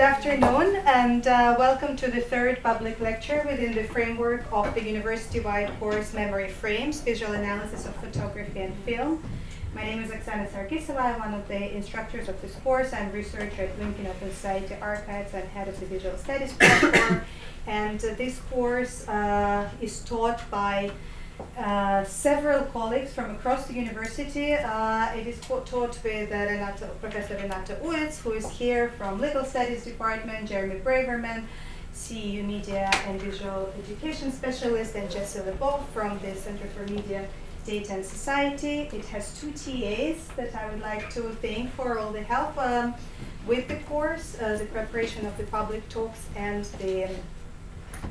afternoon, and welcome to the third public lecture within the framework of the university-wide course Memory Frames, Visual Analysis of Photography and Film. My name is Oksana Sarkisova. I'm one of the instructors of this course. I'm researcher at LinkedIn Open Society Archives and head of the Visual Studies platform. And this course is taught by several colleagues from across the university. It is taught with Professor Renata Uets, who is here from Legal Studies Department, Jeremy Braverman, CEU Media and Visual Education Specialist, and Jesse Lebov from the Center for Media, Data and Society. It has two TAs that I would like to thank for all the help with the course, the preparation of the public talks and the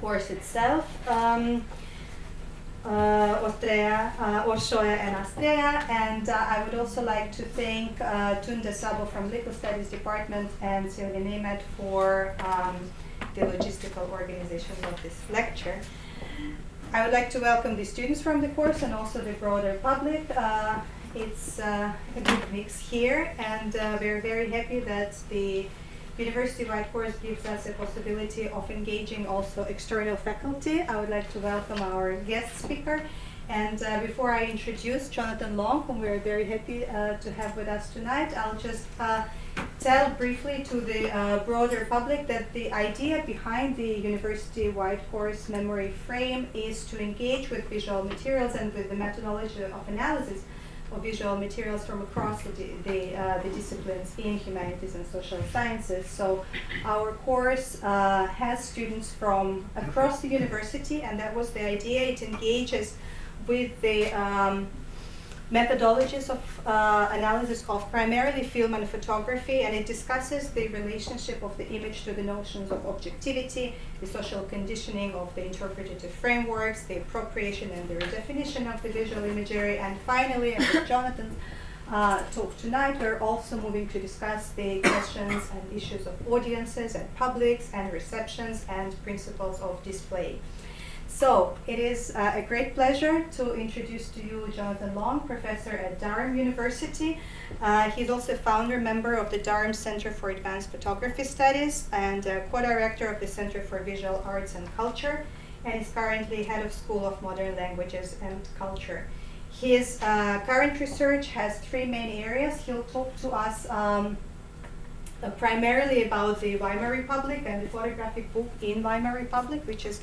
course itself. Oshoya and Astrea, and I would also like to thank Tunda Sabo from Legal Studies Department and Silvia Nemet for the logistical organization of this lecture. I would like to welcome the students from the course and also the broader public. It's a good mix here, and we're very happy that the university-wide course gives us a possibility of engaging also external faculty. I would like to welcome our guest speaker. And before I introduce Jonathan Long, whom we're very happy to have with us tonight, I'll just tell briefly to the broader public that the idea behind the university-wide course Memory Frame is to engage with visual materials and with the methodology of analysis of visual materials from across the disciplines in humanities and social sciences. So our course has students from across the university, and that was the idea. It engages with the methodologies of analysis of primarily film and photography, and it discusses the relationship of the image to the notions of objectivity, the social conditioning of the interpretative frameworks, the appropriation and the redefinition of the visual imagery, and finally, as Jonathan's talk tonight, we're also moving to discuss the questions and issues of audiences and publics and receptions and principles of display. So it is a great pleasure to introduce to you Jonathan Long, professor at Durham University. He's also a founder member of the Durham Center for Advanced Photography Studies and co-director of the Center for Visual Arts and Culture, and is currently head of School of Modern Languages and Culture. His current research has three main areas. He'll talk to us primarily about the Weimar Republic and the photographic book in Weimar Republic, which is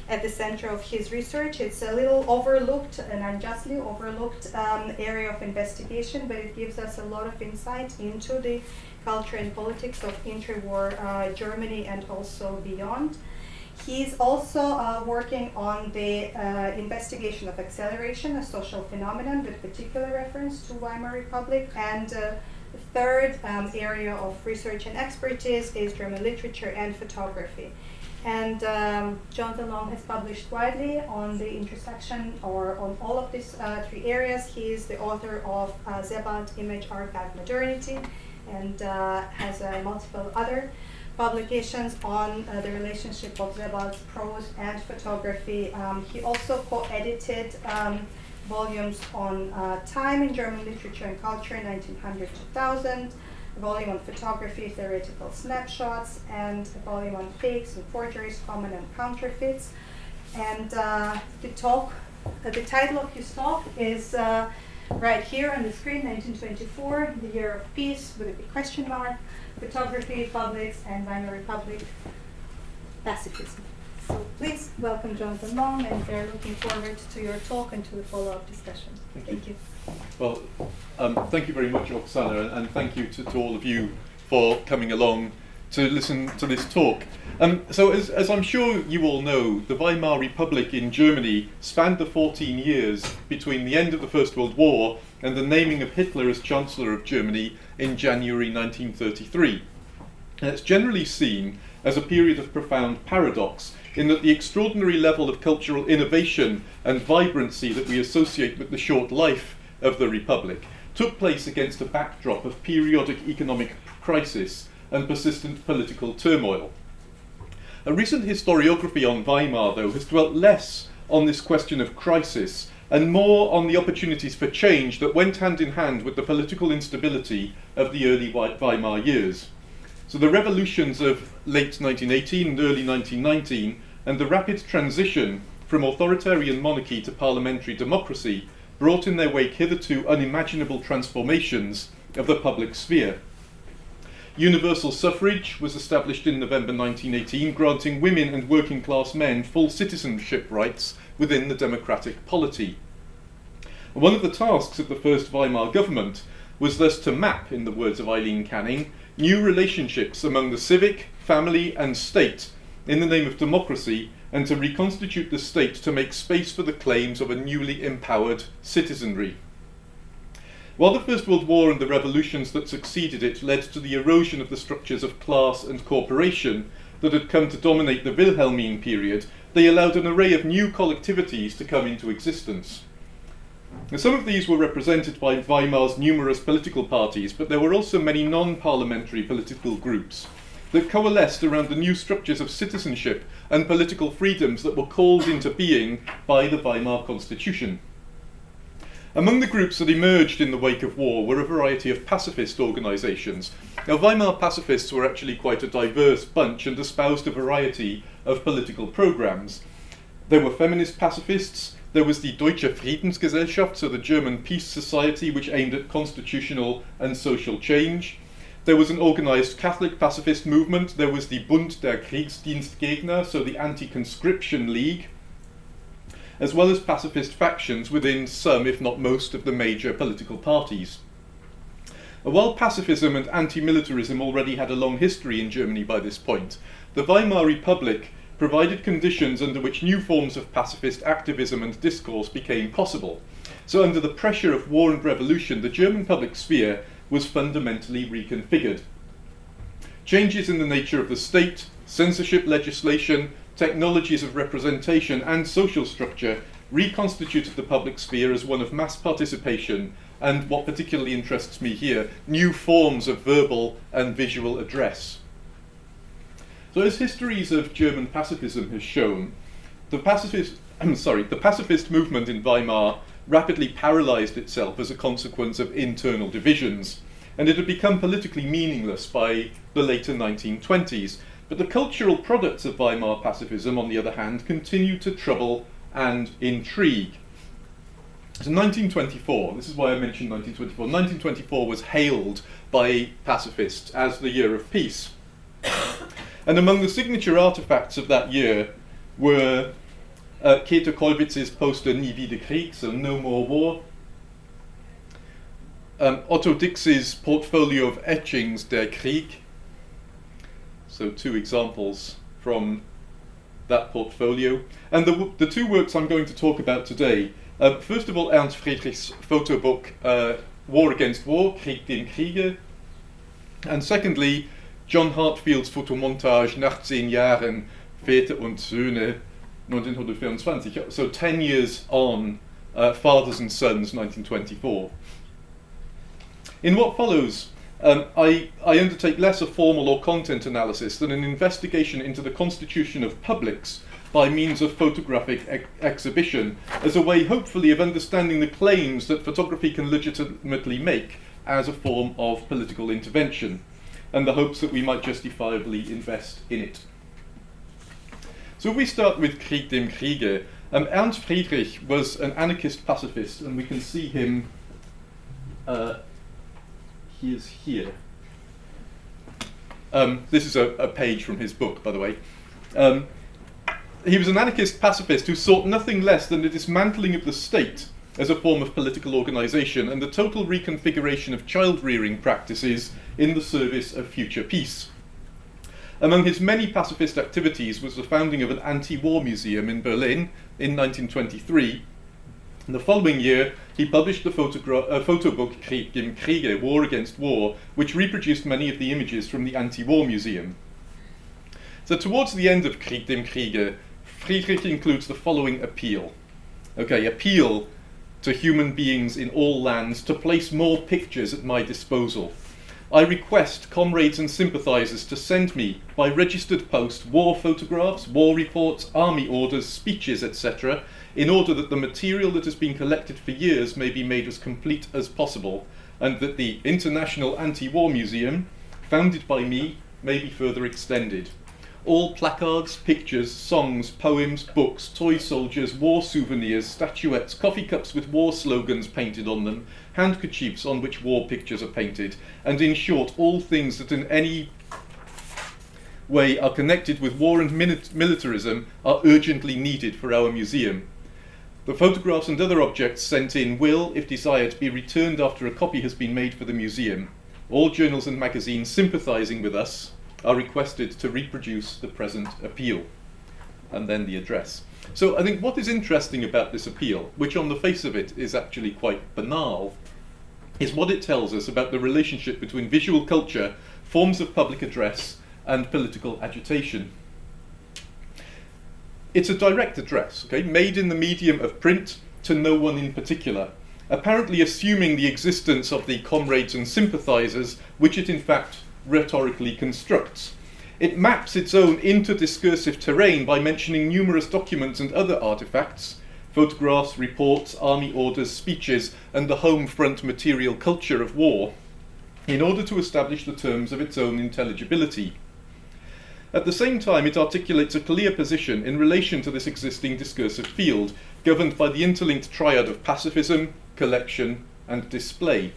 at the center of his research. It's a little overlooked, and unjustly overlooked area of investigation, but it gives us a lot of insight into the culture and politics of interwar Germany and also beyond. He's also working on the investigation of acceleration, a social phenomenon with particular reference to Weimar Republic. And the third area of research and expertise is German literature and photography. And Jonathan Long has published widely on the intersection or on all of these three areas. He is the author of Sebald Image Archive Modernity, and has multiple other publications on the relationship of Sebald's prose and photography. He also co-edited volumes on time in German literature and culture in 1900-2000, a volume on photography, theoretical snapshots, and a volume on fakes and forgeries, common and counterfeits. And the title of his talk is right here on the screen, 1924, the year of peace, with a big question mark, photography, publics, and Weimar Republic pacifism. So please welcome Jonathan Long, and we're looking forward to your talk and to the follow-up discussion. Thank you. Well, thank you very much, Oksana, and thank you to all of you for coming along to listen to this talk. So as I'm sure you all know, the Weimar Republic in Germany spanned the 14 years between the end of the First World War and the naming of Hitler as Chancellor of Germany in January 1933. And it's generally seen as a period of profound paradox, in that the extraordinary level of cultural innovation and vibrancy that we associate with the short life of the Republic took place against a backdrop of periodic economic crisis and persistent political turmoil. A recent historiography on Weimar, though, has dwelt less on this question of crisis and more on the opportunities for change that went hand in hand with the political instability of the early Weimar years. So the revolutions of late 1918 and early 1919 and the rapid transition from authoritarian monarchy to parliamentary democracy brought in their wake hitherto unimaginable transformations of the public sphere. Universal suffrage was established in November 1918, granting women and working class men full citizenship rights within the democratic polity. One of the tasks of the first Weimar government was thus to map, in the words of Eileen Canning, new relationships among the civic, family and state in the name of democracy, and to reconstitute the state to make space for the claims of a newly empowered citizenry. While the First World War and the revolutions that succeeded it led to the erosion of the structures of class and corporation that had come to dominate the Wilhelmine period, they allowed an array of new collectivities to come into existence. Now, some of these were represented by Weimar's numerous political parties, but there were also many non-parliamentary political groups that coalesced around the new structures of citizenship and political freedoms that were called into being by the Weimar Constitution. Among the groups that emerged in the wake of war were a variety of pacifist organisations. Now, Weimar pacifists were actually quite a diverse bunch and espoused a variety of political programmes. There were feminist pacifists, there was the Deutsche Friedensgesellschaft, so the German Peace Society, which aimed at constitutional and social change. There was an organised Catholic pacifist movement, there was the Bund der Kriegsdienstgegner, so the Anti-Conscription League, as well as pacifist factions within some, if not most, of the major political parties. While pacifism and anti-militarism already had a long history in Germany by this point, the Weimar Republic provided conditions under which new forms of pacifist activism and discourse became possible. So under the pressure of war and revolution, the German public sphere was fundamentally reconfigured. Changes in the nature of the state, censorship legislation, technologies of representation and social structure reconstituted the public sphere as one of mass participation and, what particularly interests me here, new forms of verbal and visual address. So as histories of German pacifism has shown, the pacifist movement in Weimar rapidly paralysed itself as a consequence of internal divisions, and it had become politically meaningless by the later 1920s. But the cultural products of Weimar pacifism, on the other hand, continued to trouble and intrigue. So 1924, this is why I mentioned 1924, 1924 was hailed by pacifists as the year of peace. And among the signature artefacts of that year were Käthe Kollwitz's poster Nie wieder Krieg, so No More War, Otto Dix's portfolio of etchings Der Krieg, so two examples from that portfolio, and the two works I'm going to talk about today. First of all, Ernst Friedrich's photo book War Against War, Krieg dem Kriege, and secondly, John Hartfield's Fotomontage Nach 10 Jahren, Väter und Söhne 1924, so 10 years on, Fathers and Sons 1924. In what follows, I undertake less a formal or content analysis than an investigation into the constitution of publics by means of photographic exhibition as a way, hopefully, of understanding the claims that photography can legitimately make as a form of political intervention, and the hopes that we might justifiably invest in it. So if we start with Krieg dem Kriege, Ernst Friedrich was an anarchist pacifist, and we can see him, he is here. This is a page from his book, by the way. He was an anarchist pacifist who sought nothing less than the dismantling of the state as a form of political organisation and the total reconfiguration of child-rearing practices in the service of future peace. Among his many pacifist activities was the founding of an anti-war museum in Berlin in 1923. In the following year, he published the photo book Krieg dem Kriege, War Against War, which reproduced many of the images from the anti-war museum. So towards the end of Krieg dem Kriege, Friedrich includes the following appeal. Appeal to human beings in all lands to place more pictures at my disposal. I request comrades and sympathisers to send me, by registered post, war photographs, war reports, army orders, speeches, etc., in order that the material that has been collected for years may be made as complete as possible, and that the International Anti-War Museum, founded by me, may be further extended. All placards, pictures, songs, poems, books, toy soldiers, war souvenirs, statuettes, coffee cups with war slogans painted on them, handkerchiefs on which war pictures are painted, and in short, all things that in any way are connected with war and militarism are urgently needed for our museum. The photographs and other objects sent in will, if desired, be returned after a copy has been made for the museum. All journals and magazines sympathising with us are requested to reproduce the present appeal. And then the address. So I think what is interesting about this appeal, which on the face of it is actually quite banal, is what it tells us about the relationship between visual culture, forms of public address, and political agitation. It's a direct address, okay, made in the medium of print to no one in particular, apparently assuming the existence of the comrades and sympathisers, which it in fact rhetorically constructs. It maps its own interdiscursive terrain by mentioning numerous documents and other artefacts, photographs, reports, army orders, speeches, and the home front material culture of war, in order to establish the terms of its own intelligibility. At the same time, it articulates a clear position in relation to this existing discursive field, governed by the interlinked triad of pacifism, collection, and display.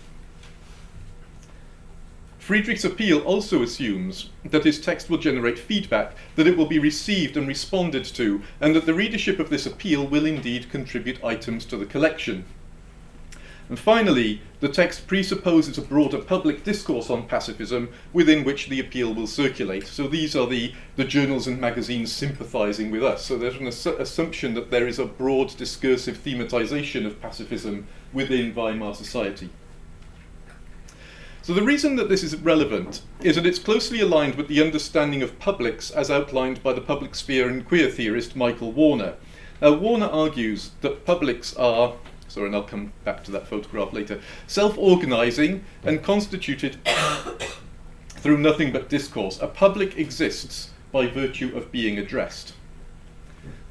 Friedrich's appeal also assumes that his text will generate feedback, that it will be received and responded to, and that the readership of this appeal will indeed contribute items to the collection. And finally, the text presupposes a broader public discourse on pacifism within which the appeal will circulate. So these are the journals and magazines sympathising with us. So there's an assumption that there is a broad discursive thematisation of pacifism within Weimar society. So the reason that this is relevant is that it's closely aligned with the understanding of publics as outlined by the public sphere and queer theorist Michael Warner. Now, Warner argues that publics are, sorry, and I'll come back to that photograph later, self-organising and constituted through nothing but discourse. A public exists by virtue of being addressed.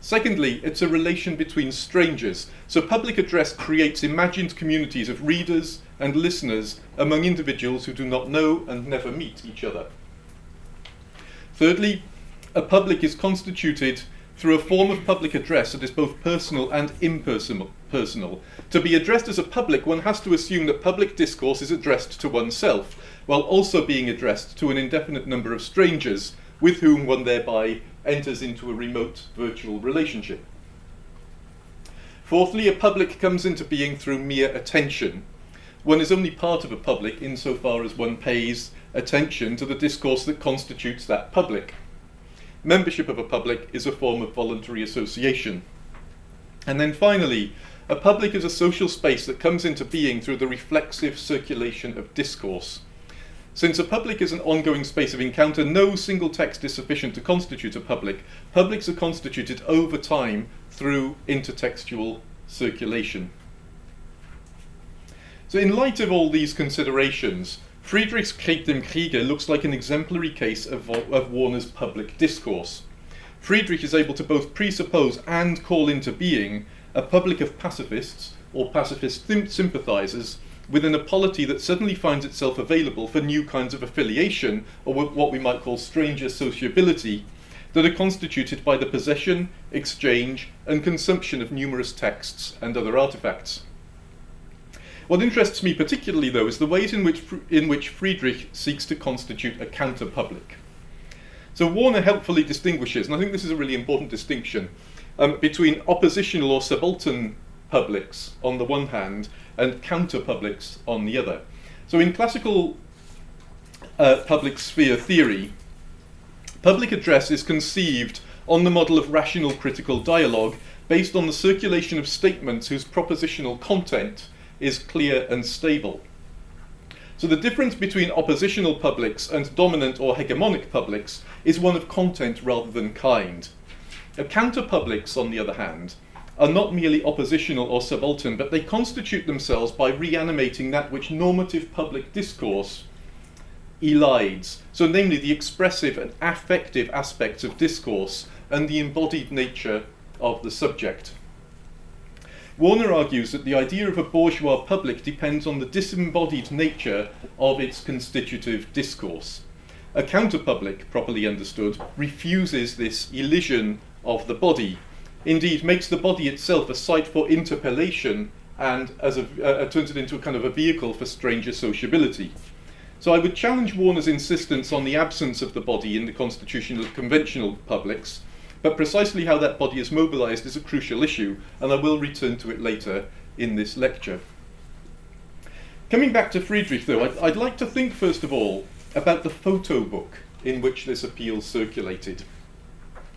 Secondly, it's a relation between strangers. So public address creates imagined communities of readers and listeners among individuals who do not know and never meet each other. Thirdly, a public is constituted through a form of public address that is both personal and impersonal. To be addressed as a public, one has to assume that public discourse is addressed to oneself, while also being addressed to an indefinite number of strangers, with whom one thereby enters into a remote virtual relationship. Fourthly, a public comes into being through mere attention. One is only part of a public insofar as one pays attention to the discourse that constitutes that public. Membership of a public is a form of voluntary association. And then finally, a public is a social space that comes into being through the reflexive circulation of discourse. Since a public is an ongoing space of encounter, no single text is sufficient to constitute a public. Publics are constituted over time through intertextual circulation. So in light of all these considerations, Friedrich's Krieg dem Kriege looks like an exemplary case of Warner's public discourse. Friedrich is able to both presuppose and call into being a public of pacifists or pacifist sympathisers within a polity that suddenly finds itself available for new kinds of affiliation, or what we might call stranger sociability, that are constituted by the possession, exchange, and consumption of numerous texts and other artefacts. What interests me particularly, though, is the ways in which Friedrich seeks to constitute a counter-public. So Warner helpfully distinguishes, and I think this is a really important distinction, between oppositional or subaltern publics on the one hand and counter-publics on the other. So in classical public sphere theory, public address is conceived on the model of rational critical dialogue based on the circulation of statements whose propositional content is clear and stable. So the difference between oppositional publics and dominant or hegemonic publics is one of content rather than kind. Counter-publics, on the other hand, are not merely oppositional or subaltern, but they constitute themselves by reanimating that which normative public discourse elides, so namely the expressive and affective aspects of discourse and the embodied nature of the subject. Warner argues that the idea of a bourgeois public depends on the disembodied nature of its constitutive discourse. A counterpublic, properly understood, refuses this elision of the body, indeed makes the body itself a site for interpellation and turns it into a kind of a vehicle for stranger sociability. So I would challenge Warner's insistence on the absence of the body in the constitutional conventional publics, but precisely how that body is mobilized is a crucial issue, and I will return to it later in this lecture. Coming back to Friedrich, though, I'd like to think first of all about the photo book in which this appeal circulated.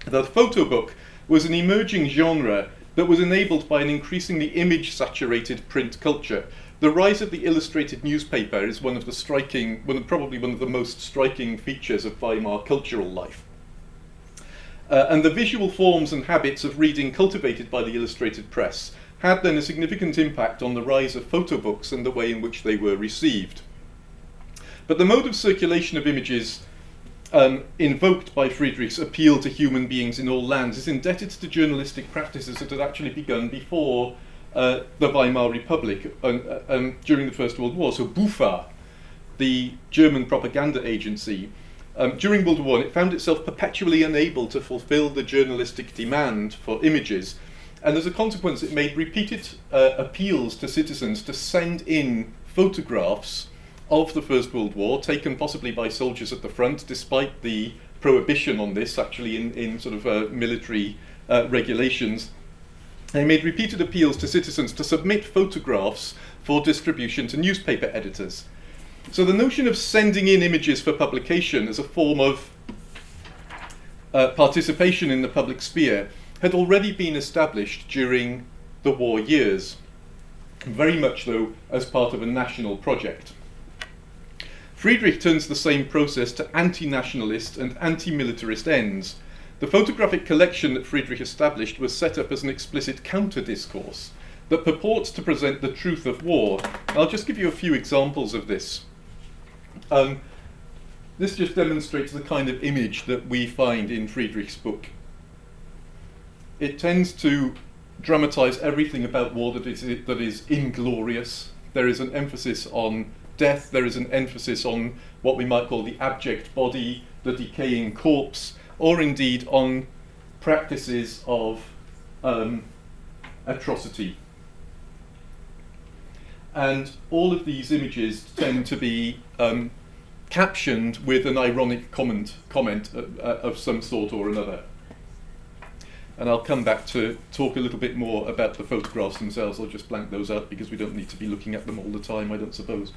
The photo book was an emerging genre that was enabled by an increasingly image-saturated print culture. The rise of the illustrated newspaper is probably one of the most striking features of Weimar cultural life. And the visual forms and habits of reading cultivated by the illustrated press had then a significant impact on the rise of photo books and the way in which they were received. But the mode of circulation of images invoked by Friedrich's appeal to human beings in all lands is indebted to journalistic practices that had actually begun before the Weimar Republic during the First World War. So BUFA, the German propaganda agency, during World War I, it found itself perpetually unable to fulfill the journalistic demand for images, and as a consequence it made repeated appeals to citizens to send in photographs of the First World War, taken possibly by soldiers at the front, despite the prohibition on this actually in sort of military regulations. They made repeated appeals to citizens to submit photographs for distribution to newspaper editors. So the notion of sending in images for publication as a form of participation in the public sphere had already been established during the war years, very much though as part of a national project. Friedrich turns the same process to anti-nationalist and anti-militarist ends. The photographic collection that Friedrich established was set up as an explicit counter-discourse that purports to present the truth of war. I'll just give you a few examples of this. This just demonstrates the kind of image that we find in Friedrich's book. It tends to dramatize everything about war that is inglorious. There is an emphasis on death, there is an emphasis on what we might call the abject body, the decaying corpse, or indeed on practices of atrocity. And all of these images tend to be captioned with an ironic comment of some sort or another. And I'll come back to talk a little bit more about the photographs themselves. I'll just blank those out because we don't need to be looking at them all the time, I don't suppose.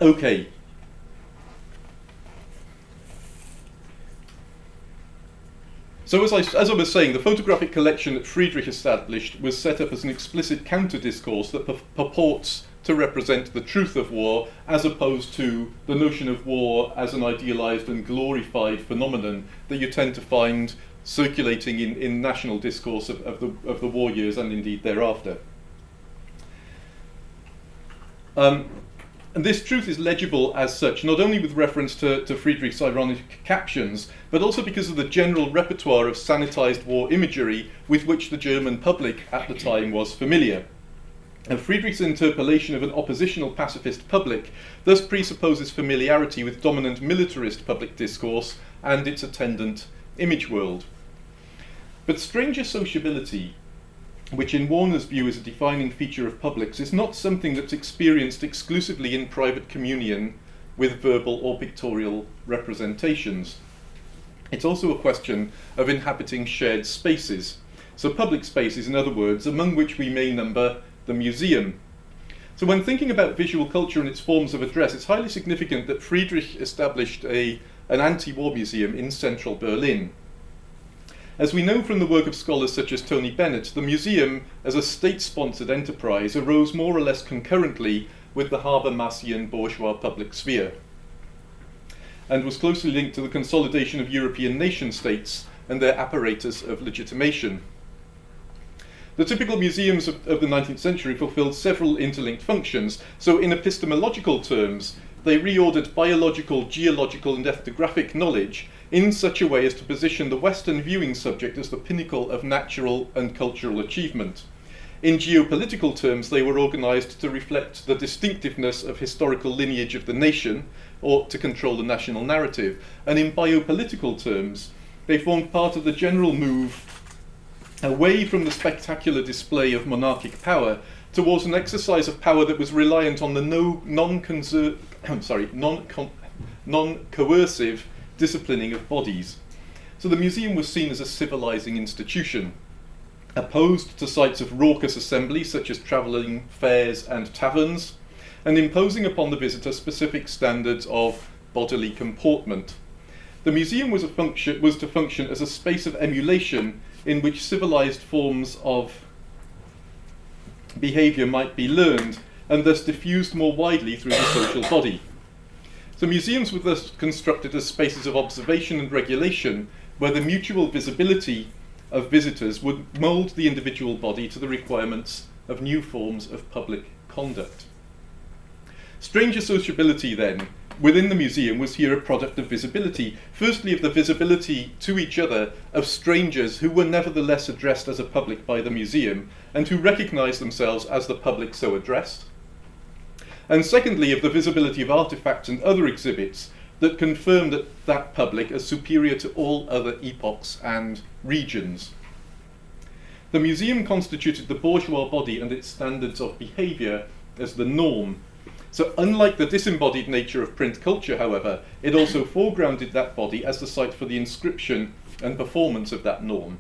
Okay. So as I was saying, the photographic collection that Friedrich established was set up as an explicit counter-discourse that purports to represent the truth of war, as opposed to the notion of war as an idealized and glorified phenomenon that you tend to find circulating in national discourse of the war years and indeed thereafter. And this truth is legible as such, not only with reference to Friedrich's ironic captions, but also because of the general repertoire of sanitized war imagery with which the German public at the time was familiar. And Friedrich's interpellation of an oppositional pacifist public thus presupposes familiarity with dominant militarist public discourse and its attendant image world. But stranger sociability, which in Warner's view is a defining feature of publics, is not something that's experienced exclusively in private communion with verbal or pictorial representations. It's also a question of inhabiting shared spaces. So public spaces, in other words, among which we may number the museum. So when thinking about visual culture and its forms of address, it's highly significant that Friedrich established an anti-war museum in central Berlin. As we know from the work of scholars such as Tony Bennett, the museum, as a state-sponsored enterprise, arose more or less concurrently with the Habermasian bourgeois public sphere, and was closely linked to the consolidation of European nation-states and their apparatus of legitimation. The typical museums of the 19th century fulfilled several interlinked functions, so in epistemological terms, they reordered biological, geological and ethnographic knowledge in such a way as to position the Western viewing subject as the pinnacle of natural and cultural achievement. In geopolitical terms, they were organised to reflect the distinctiveness of historical lineage of the nation, or to control the national narrative. And in biopolitical terms, they formed part of the general move away from the spectacular display of monarchic power towards an exercise of power that was reliant on the non-coercive disciplining of bodies. So the museum was seen as a civilizing institution, opposed to sites of raucous assembly such as travelling fairs and taverns, and imposing upon the visitor specific standards of bodily comportment. The museum was to function as a space of emulation in which civilized forms of behaviour might be learned and thus diffused more widely through the social body. So museums were thus constructed as spaces of observation and regulation where the mutual visibility of visitors would mould the individual body to the requirements of new forms of public conduct. Stranger sociability, then, within the museum was here a product of visibility, firstly of the visibility to each other of strangers who were nevertheless addressed as a public by the museum and who recognised themselves as the public so addressed, and secondly of the visibility of artefacts and other exhibits that confirmed that public as superior to all other epochs and regions. The museum constituted the bourgeois body and its standards of behaviour as the norm. So unlike the disembodied nature of print culture, however, it also foregrounded that body as the site for the inscription and performance of that norm.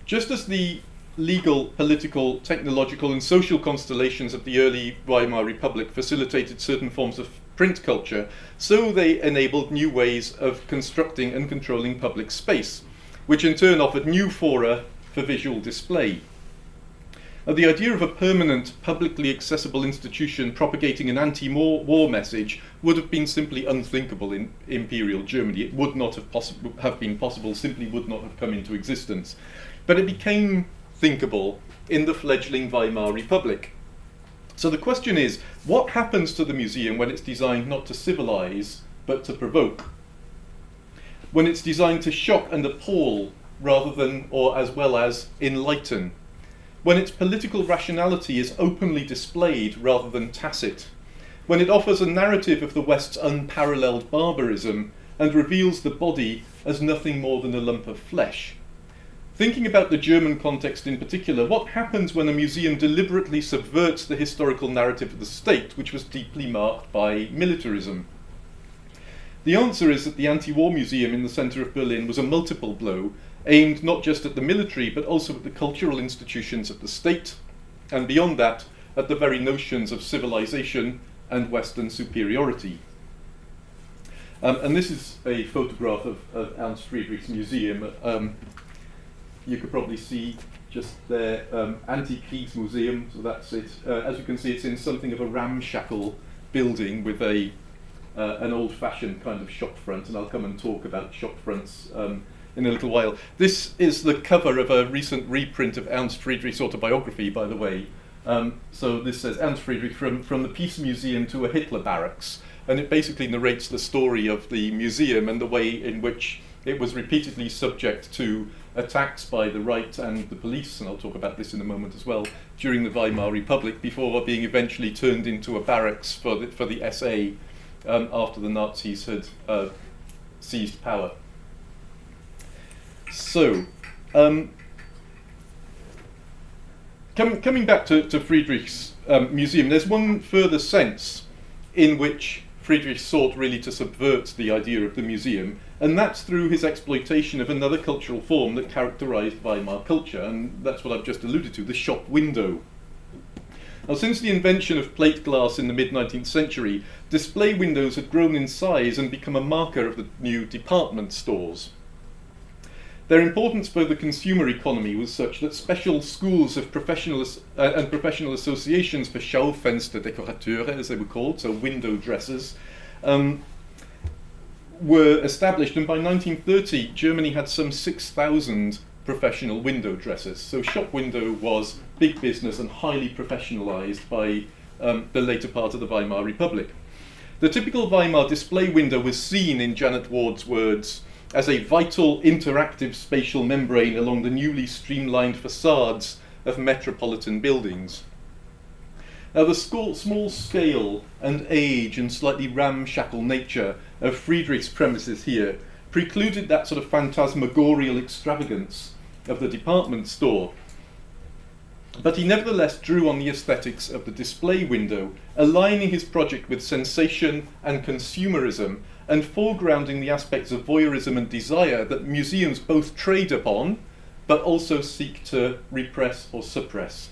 Just as the legal, political, technological and social constellations of the early Weimar Republic facilitated certain forms of print culture, so they enabled new ways of constructing and controlling public space, which in turn offered new fora for visual display. The idea of a permanent, publicly accessible institution propagating an anti-war message would have been simply unthinkable in Imperial Germany. It would not have been possible, simply would not have come into existence. But it became thinkable in the fledgling Weimar Republic. So the question is, what happens to the museum when it's designed not to civilize, but to provoke? When it's designed to shock and appall rather than, or as well as, enlighten? When its political rationality is openly displayed rather than tacit? When it offers a narrative of the West's unparalleled barbarism and reveals the body as nothing more than a lump of flesh? Thinking about the German context in particular, what happens when a museum deliberately subverts the historical narrative of the state, which was deeply marked by militarism? The answer is that the anti-war museum in the centre of Berlin was a multiple blow, aimed not just at the military, but also at the cultural institutions of the state, and beyond that, at the very notions of civilization and Western superiority. And this is a photograph of Ernst Friedrich's museum. You could probably see just there, Antikriegsmuseum, so that's it. As you can see, it's in something of a ramshackle building with an old-fashioned kind of shop front, and I'll come and talk about shop fronts in a little while. This is the cover of a recent reprint of Ernst Friedrich's autobiography, by the way. So this says, Ernst Friedrich, from the Peace Museum to a Hitler barracks, and it basically narrates the story of the museum and the way in which it was repeatedly subject to attacks by the right and the police, and I'll talk about this in a moment as well, during the Weimar Republic, before being eventually turned into a barracks for the SA after the Nazis had seized power. So, coming back to Friedrich's museum, there's one further sense in which Friedrich sought really to subvert the idea of the museum, and that's through his exploitation of another cultural form that characterized Weimar culture, and that's what I've just alluded to, the shop window. Now, since the invention of plate glass in the mid-19th century, display windows had grown in size and become a marker of the new department stores. Their importance for the consumer economy was such that special schools of professional associations for Schaufensterdekorateure, as they were called, so window dressers, were established, and by 1930 Germany had some 6,000 professional window dressers. So shop window was big business and highly professionalized by the later part of the Weimar Republic. The typical Weimar display window was seen, in Janet Ward's words, as a vital interactive spatial membrane along the newly streamlined facades of metropolitan buildings. Now, the small scale and age and slightly ramshackle nature of Friedrich's premises here precluded that sort of phantasmagorial extravagance of the department store. But he nevertheless drew on the aesthetics of the display window, aligning his project with sensation and consumerism, and foregrounding the aspects of voyeurism and desire that museums both trade upon, but also seek to repress or suppress.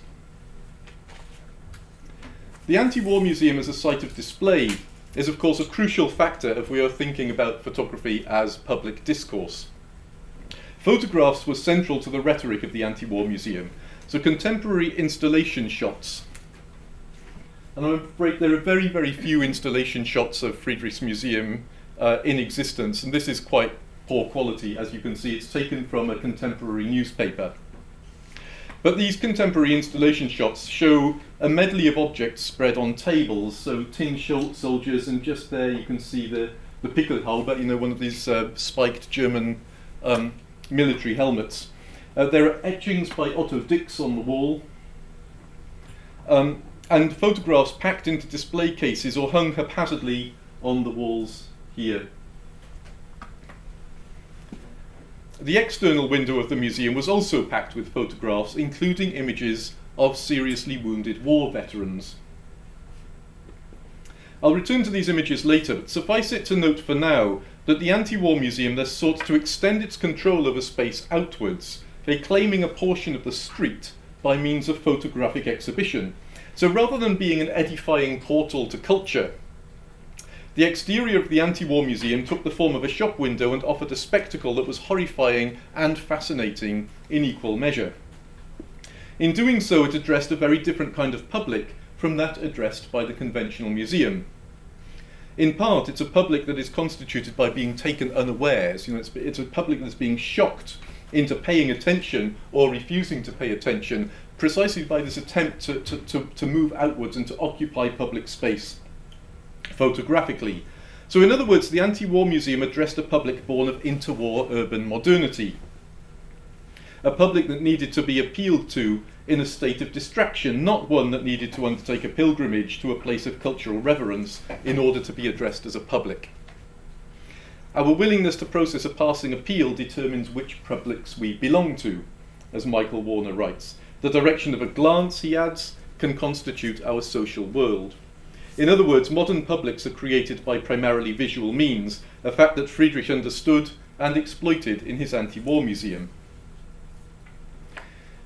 The anti-war museum as a site of display is of course a crucial factor if we are thinking about photography as public discourse. Photographs were central to the rhetoric of the anti-war museum, so contemporary installation shots, and I'm afraid there are very, very few installation shots of Friedrich's museum in existence, and this is quite poor quality. As you can see, it's taken from a contemporary newspaper. But these contemporary installation shots show a medley of objects spread on tables, so tin soldiers, and just there you can see the Pickelhaube, you know, one of these spiked German military helmets. There are etchings by Otto Dix on the wall, and photographs packed into display cases or hung haphazardly on the walls here. The external window of the museum was also packed with photographs, including images of seriously wounded war veterans. I'll return to these images later, but suffice it to note for now that the anti-war museum thus sought to extend its control over space outwards, claiming a portion of the street by means of photographic exhibition. So rather than being an edifying portal to culture, the exterior of the anti-war museum took the form of a shop window and offered a spectacle that was horrifying and fascinating in equal measure. In doing so, it addressed a very different kind of public from that addressed by the conventional museum. In part, it's a public that is constituted by being taken unawares. You know, it's a public that's being shocked into paying attention or refusing to pay attention precisely by this attempt to move outwards and to occupy public space photographically. So in other words, the anti-war museum addressed a public born of interwar urban modernity, a public that needed to be appealed to in a state of distraction, not one that needed to undertake a pilgrimage to a place of cultural reverence in order to be addressed as a public. Our willingness to process a passing appeal determines which publics we belong to, as Michael Warner writes. The direction of a glance, he adds, can constitute our social world. In other words, modern publics are created by primarily visual means, a fact that Friedrich understood and exploited in his anti-war museum.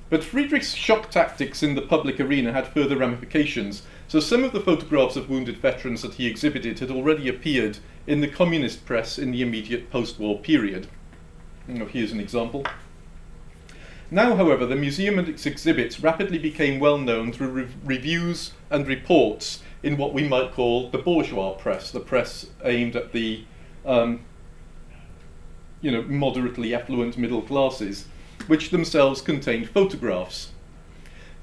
But Friedrich's shock tactics in the public arena had further ramifications, so some of the photographs of wounded veterans that he exhibited had already appeared in the communist press in the immediate post-war period. Here's an example. Now, however, the museum and its exhibits rapidly became well known through reviews and reports in what we might call the bourgeois press, the press aimed at the moderately affluent middle classes, which themselves contained photographs.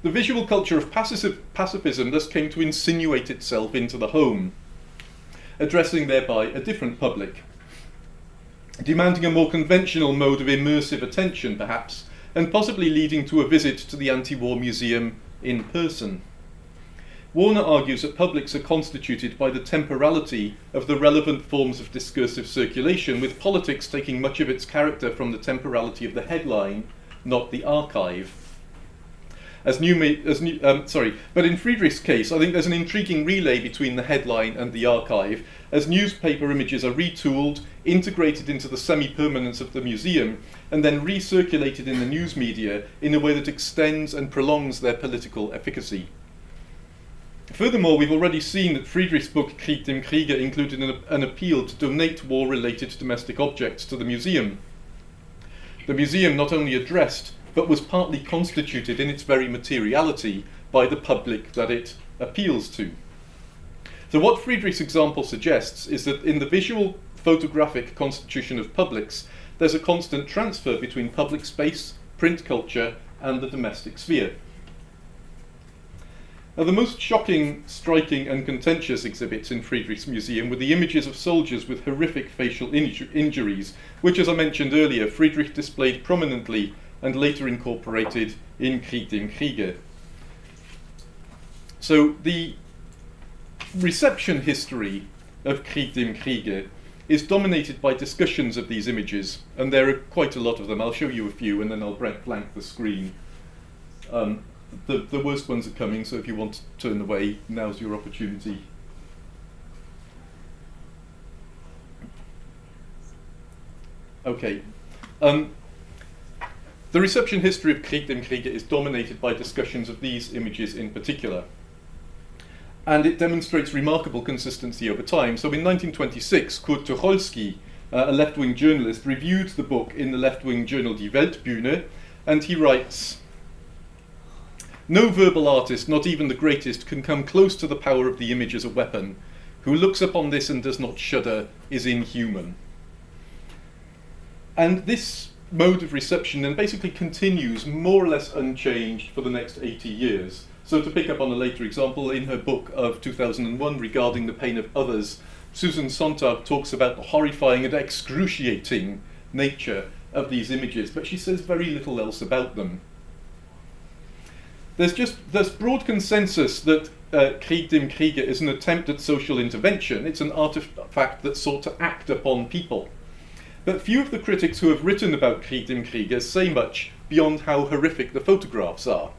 The visual culture of pacifism thus came to insinuate itself into the home, addressing thereby a different public, demanding a more conventional mode of immersive attention perhaps, and possibly leading to a visit to the anti-war museum in person. Warner argues that publics are constituted by the temporality of the relevant forms of discursive circulation, with politics taking much of its character from the temporality of the headline, not the archive. But in Friedrich's case, I think there's an intriguing relay between the headline and the archive, as newspaper images are retooled, integrated into the semi-permanence of the museum, and then recirculated in the news media in a way that extends and prolongs their political efficacy. Furthermore, we've already seen that Friedrich's book Krieg dem Kriege included an appeal to donate war-related domestic objects to the museum. The museum not only addressed, but was partly constituted in its very materiality by the public that it appeals to. So what Friedrich's example suggests is that in the visual photographic constitution of publics, there's a constant transfer between public space, print culture, and the domestic sphere. Now, the most shocking, striking, and contentious exhibits in Friedrich's museum were the images of soldiers with horrific facial injuries, which, as I mentioned earlier, Friedrich displayed prominently and later incorporated in Krieg dem Kriege. So the reception history of Krieg dem Kriege is dominated by discussions of these images, and there are quite a lot of them. I'll show you a few and then I'll blank the screen. The worst ones are coming, so if you want to turn away, now's your opportunity. Okay. The reception history of Krieg dem Kriege is dominated by discussions of these images in particular. And it demonstrates remarkable consistency over time. So in 1926, Kurt Tucholsky, a left-wing journalist, reviewed the book in the left-wing journal Die Weltbühne, and he writes, "No verbal artist, not even the greatest, can come close to the power of the image as a weapon. Who looks upon this and does not shudder is inhuman." And this mode of reception then basically continues more or less unchanged for the next 80 years. So to pick up on a later example, in her book of 2001 regarding the pain of others, Susan Sontag talks about the horrifying and excruciating nature of these images, but she says very little else about them. There's broad consensus that Krieg dem Kriege is an attempt at social intervention. It's an artifact that sought to act upon people. But few of the critics who have written about Krieg dem Kriege say much beyond how horrific the photographs are.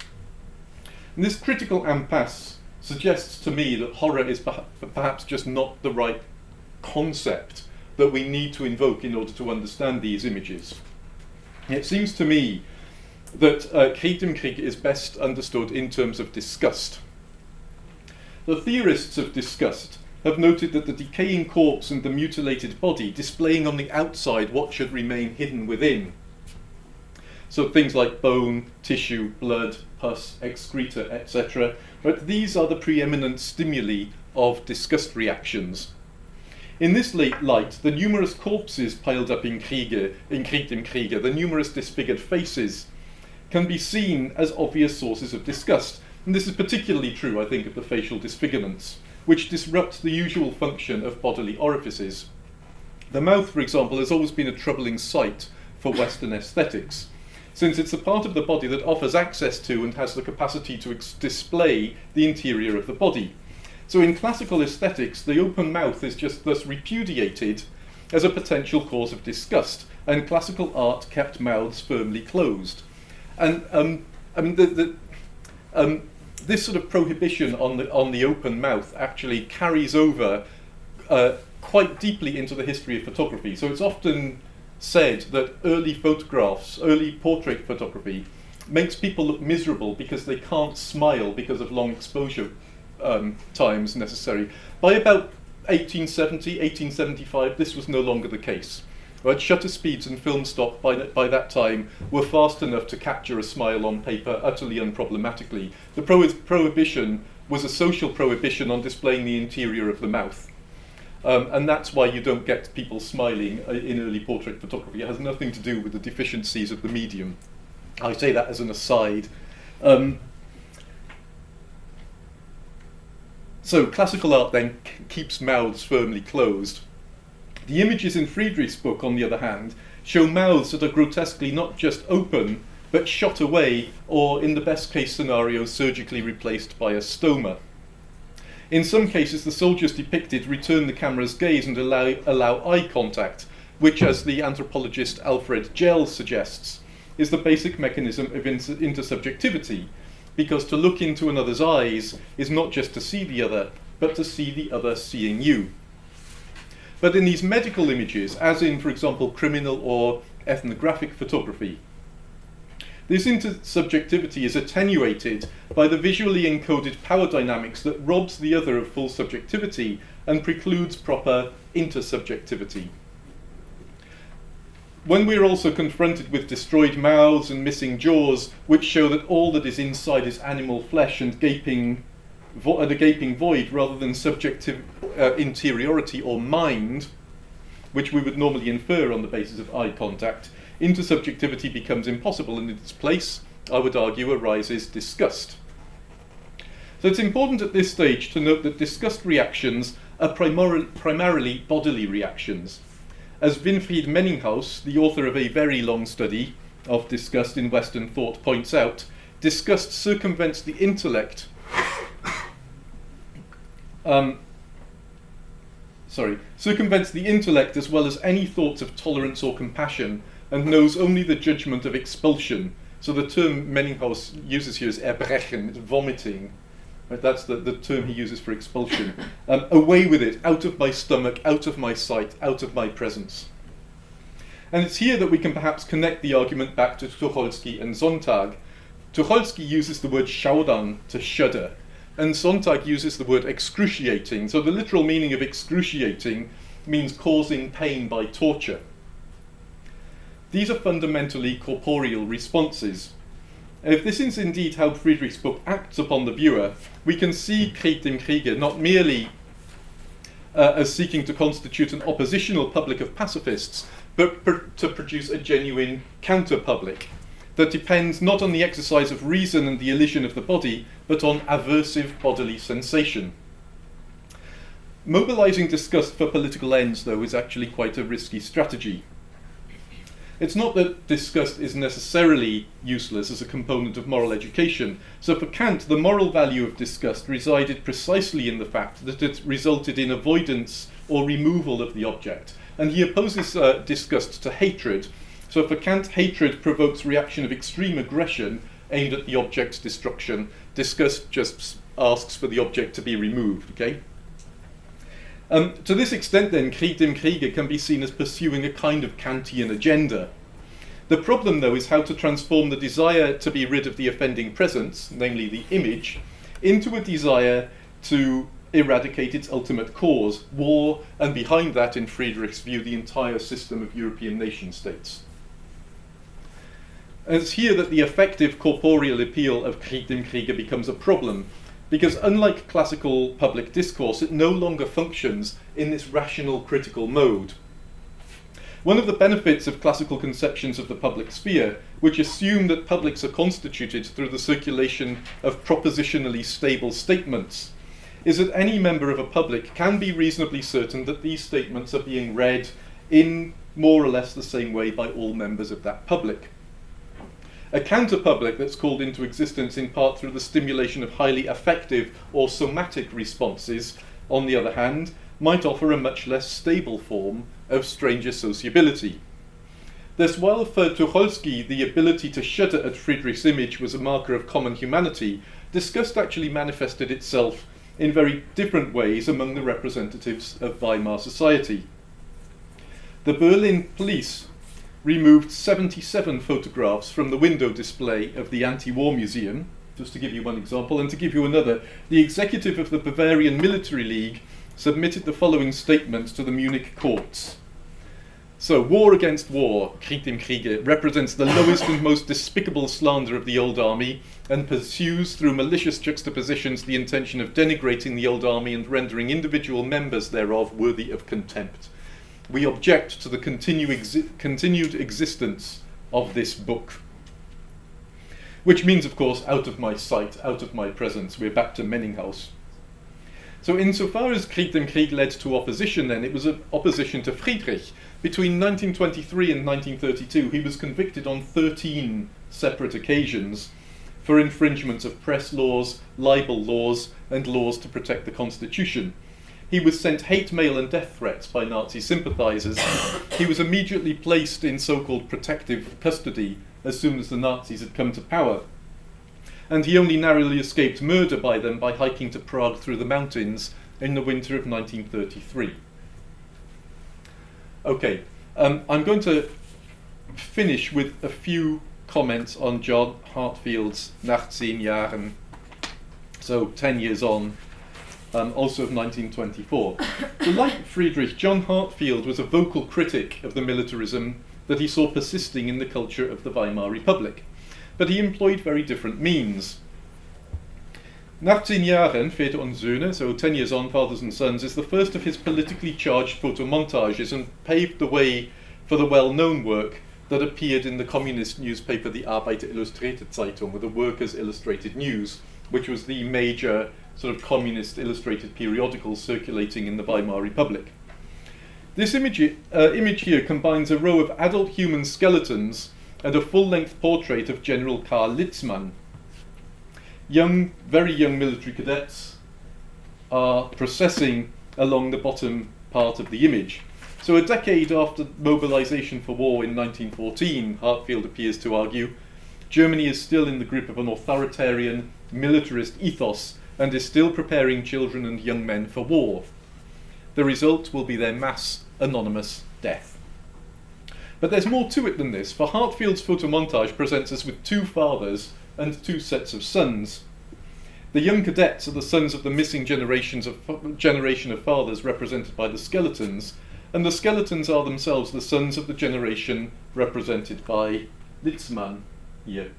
And this critical impasse suggests to me that horror is perhaps just not the right concept that we need to invoke in order to understand these images. It seems to me that Krieg dem Kriege is best understood in terms of disgust. The theorists of disgust have noted that the decaying corpse and the mutilated body displaying on the outside what should remain hidden within. So things like bone, tissue, blood, pus, excreta, etc. But these are the preeminent stimuli of disgust reactions. In this light, the numerous corpses piled up in Krieg dem Kriege, the numerous disfigured faces, can be seen as obvious sources of disgust. And this is particularly true, I think, of the facial disfigurements, which disrupt the usual function of bodily orifices. The mouth, for example, has always been a troubling sight for Western aesthetics, since it's a part of the body that offers access to and has the capacity to display the interior of the body. So in classical aesthetics, the open mouth is just thus repudiated as a potential cause of disgust, and classical art kept mouths firmly closed. And this sort of prohibition on the open mouth actually carries over quite deeply into the history of photography. So it's often said that early portrait photography makes people look miserable because they can't smile because of long exposure times necessary. By about 1870, 1875, this was no longer the case. Right? Shutter speeds and film stock by that time were fast enough to capture a smile on paper utterly unproblematically. The prohibition was a social prohibition on displaying the interior of the mouth. And that's why you don't get people smiling in early portrait photography. It has nothing to do with the deficiencies of the medium. I say that as an aside. So classical art then keeps mouths firmly closed. The images in Friedrich's book, on the other hand, show mouths that are grotesquely not just open, but shot away, or in the best case scenario, surgically replaced by a stoma. In some cases, the soldiers depicted return the camera's gaze and allow eye contact, which, as the anthropologist Alfred Gell suggests, is the basic mechanism of intersubjectivity, because to look into another's eyes is not just to see the other, but to see the other seeing you. But in these medical images, as in, for example, criminal or ethnographic photography, this intersubjectivity is attenuated by the visually encoded power dynamics that robs the other of full subjectivity and precludes proper intersubjectivity. When we're also confronted with destroyed mouths and missing jaws, which show that all that is inside is animal flesh and a gaping void rather than subjective interiority or mind, which we would normally infer on the basis of eye contact, intersubjectivity becomes impossible, and in its place, I would argue, arises disgust. So it's important at this stage to note that disgust reactions are primarily bodily reactions. As Winfried Menninghaus, the author of a very long study, of disgust in Western thought points out, disgust circumvents the intellect. Circumvents the intellect as well as any thoughts of tolerance or compassion, and knows only the judgment of expulsion. So the term Menninghaus uses here is erbrechen, it's vomiting. Right, that's the term he uses for expulsion. Away with it, out of my stomach, out of my sight, out of my presence. And it's here that we can perhaps connect the argument back to Tucholsky and Sonntag. Tucholsky uses the word schaudern, to shudder, and Sonntag uses the word excruciating. So the literal meaning of excruciating means causing pain by torture. These are fundamentally corporeal responses. If this is indeed how Friedrich's book acts upon the viewer, we can see Krieg dem Kriege not merely as seeking to constitute an oppositional public of pacifists, but to produce a genuine counter-public that depends not on the exercise of reason and the elision of the body, but on aversive bodily sensation. Mobilizing disgust for political ends, though, is actually quite a risky strategy. It's not that disgust is necessarily useless as a component of moral education. So for Kant, the moral value of disgust resided precisely in the fact that it resulted in avoidance or removal of the object. And he opposes disgust to hatred. So for Kant, hatred provokes reaction of extreme aggression aimed at the object's destruction. Disgust just asks for the object to be removed, okay? To this extent, then, Krieg dem Kriege can be seen as pursuing a kind of Kantian agenda. The problem, though, is how to transform the desire to be rid of the offending presence, namely the image, into a desire to eradicate its ultimate cause, war, and behind that, in Friedrich's view, the entire system of European nation-states. And it's here that the effective corporeal appeal of Krieg dem Kriege becomes a problem, because unlike classical public discourse, it no longer functions in this rational critical mode. One of the benefits of classical conceptions of the public sphere, which assume that publics are constituted through the circulation of propositionally stable statements, is that any member of a public can be reasonably certain that these statements are being read in more or less the same way by all members of that public. A counter-public that's called into existence in part through the stimulation of highly affective or somatic responses, on the other hand, might offer a much less stable form of stranger sociability. Thus, while for Tucholsky the ability to shudder at Friedrich's image was a marker of common humanity, disgust actually manifested itself in very different ways among the representatives of Weimar society. The Berlin police removed 77 photographs from the window display of the Anti-War Museum, just to give you one example, and to give you another. The executive of the Bavarian Military League submitted the following statement to the Munich courts. So, war against war, Krieg dem Kriege, represents the lowest and most despicable slander of the old army, and pursues through malicious juxtapositions the intention of denigrating the old army and rendering individual members thereof worthy of contempt. We object to the continued existence of this book. Which means, of course, out of my sight, out of my presence. We're back to Menninghaus. So insofar as Krieg dem Krieg led to opposition then, it was an opposition to Friedrich. Between 1923 and 1932, he was convicted on 13 separate occasions for infringements of press laws, libel laws, and laws to protect the Constitution. He was sent hate mail and death threats by Nazi sympathizers. He was immediately placed in so-called protective custody as soon as the Nazis had come to power. And he only narrowly escaped murder by them by hiking to Prague through the mountains in the winter of 1933. Okay, I'm going to finish with a few comments on John Hartfield's Nach 10 Jahren, so 10 years on, also of 1924. So like Friedrich, John Hartfield was a vocal critic of the militarism that he saw persisting in the culture of the Weimar Republic. But he employed very different means. Nach 10 Jahren, Väter und Söhne, so 10 years on, Fathers and Sons, is the first of his politically charged photomontages and paved the way for the well-known work that appeared in the communist newspaper, the Arbeiter Illustrierte Zeitung, or the Workers' Illustrated News, which was the major sort of communist illustrated periodical circulating in the Weimar Republic. This image here combines a row of adult human skeletons and a full-length portrait of General Karl Litzmann. Very young military cadets are processing along the bottom part of the image. So a decade after mobilization for war in 1914, Hartfield appears to argue, Germany is still in the grip of an authoritarian, militarist ethos and is still preparing children and young men for war. The result will be their mass, anonymous death. But there's more to it than this, for Hartfield's photomontage presents us with two fathers and two sets of sons. The young cadets are the sons of the missing generation of fathers represented by the skeletons, and the skeletons are themselves the sons of the generation represented by Litzmann here.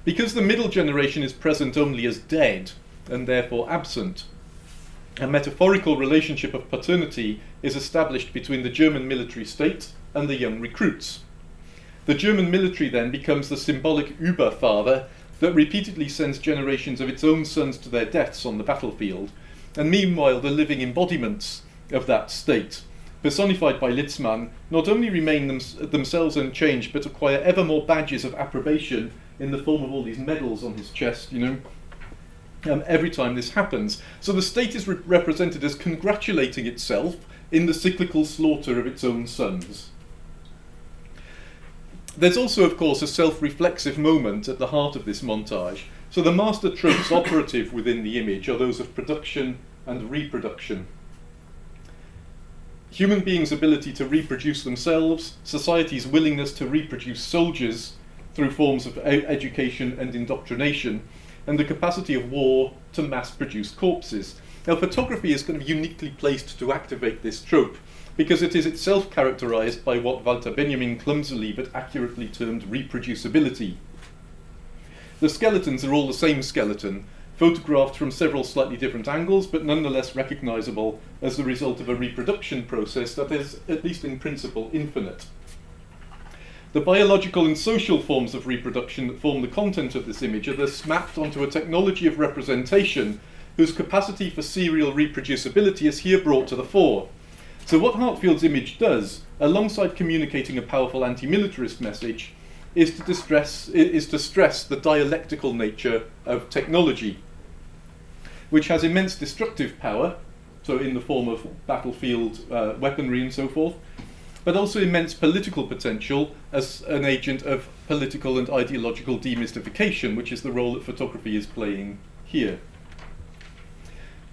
Because the middle generation is present only as dead, and therefore absent, a metaphorical relationship of paternity is established between the German military state and the young recruits. The German military then becomes the symbolic Überfather that repeatedly sends generations of its own sons to their deaths on the battlefield, and meanwhile the living embodiments of that state, personified by Litzmann, not only remain themselves unchanged, but acquire ever more badges of approbation in the form of all these medals on his chest, every time this happens. So the state is represented as congratulating itself in the cyclical slaughter of its own sons. There's also, of course, a self-reflexive moment at the heart of this montage. So the master tropes operative within the image are those of production and reproduction. Human beings' ability to reproduce themselves, society's willingness to reproduce soldiers through forms of education and indoctrination, and the capacity of war to mass-produce corpses. Now, photography is kind of uniquely placed to activate this trope, because it is itself characterized by what Walter Benjamin clumsily but accurately termed reproducibility. The skeletons are all the same skeleton, photographed from several slightly different angles, but nonetheless recognizable as the result of a reproduction process that is, at least in principle, infinite. The biological and social forms of reproduction that form the content of this image are thus mapped onto a technology of representation whose capacity for serial reproducibility is here brought to the fore. So what Hartfield's image does, alongside communicating a powerful anti-militarist message, is to stress the dialectical nature of technology, which has immense destructive power, so in the form of battlefield weaponry and so forth, but also immense political potential as an agent of political and ideological demystification, which is the role that photography is playing here.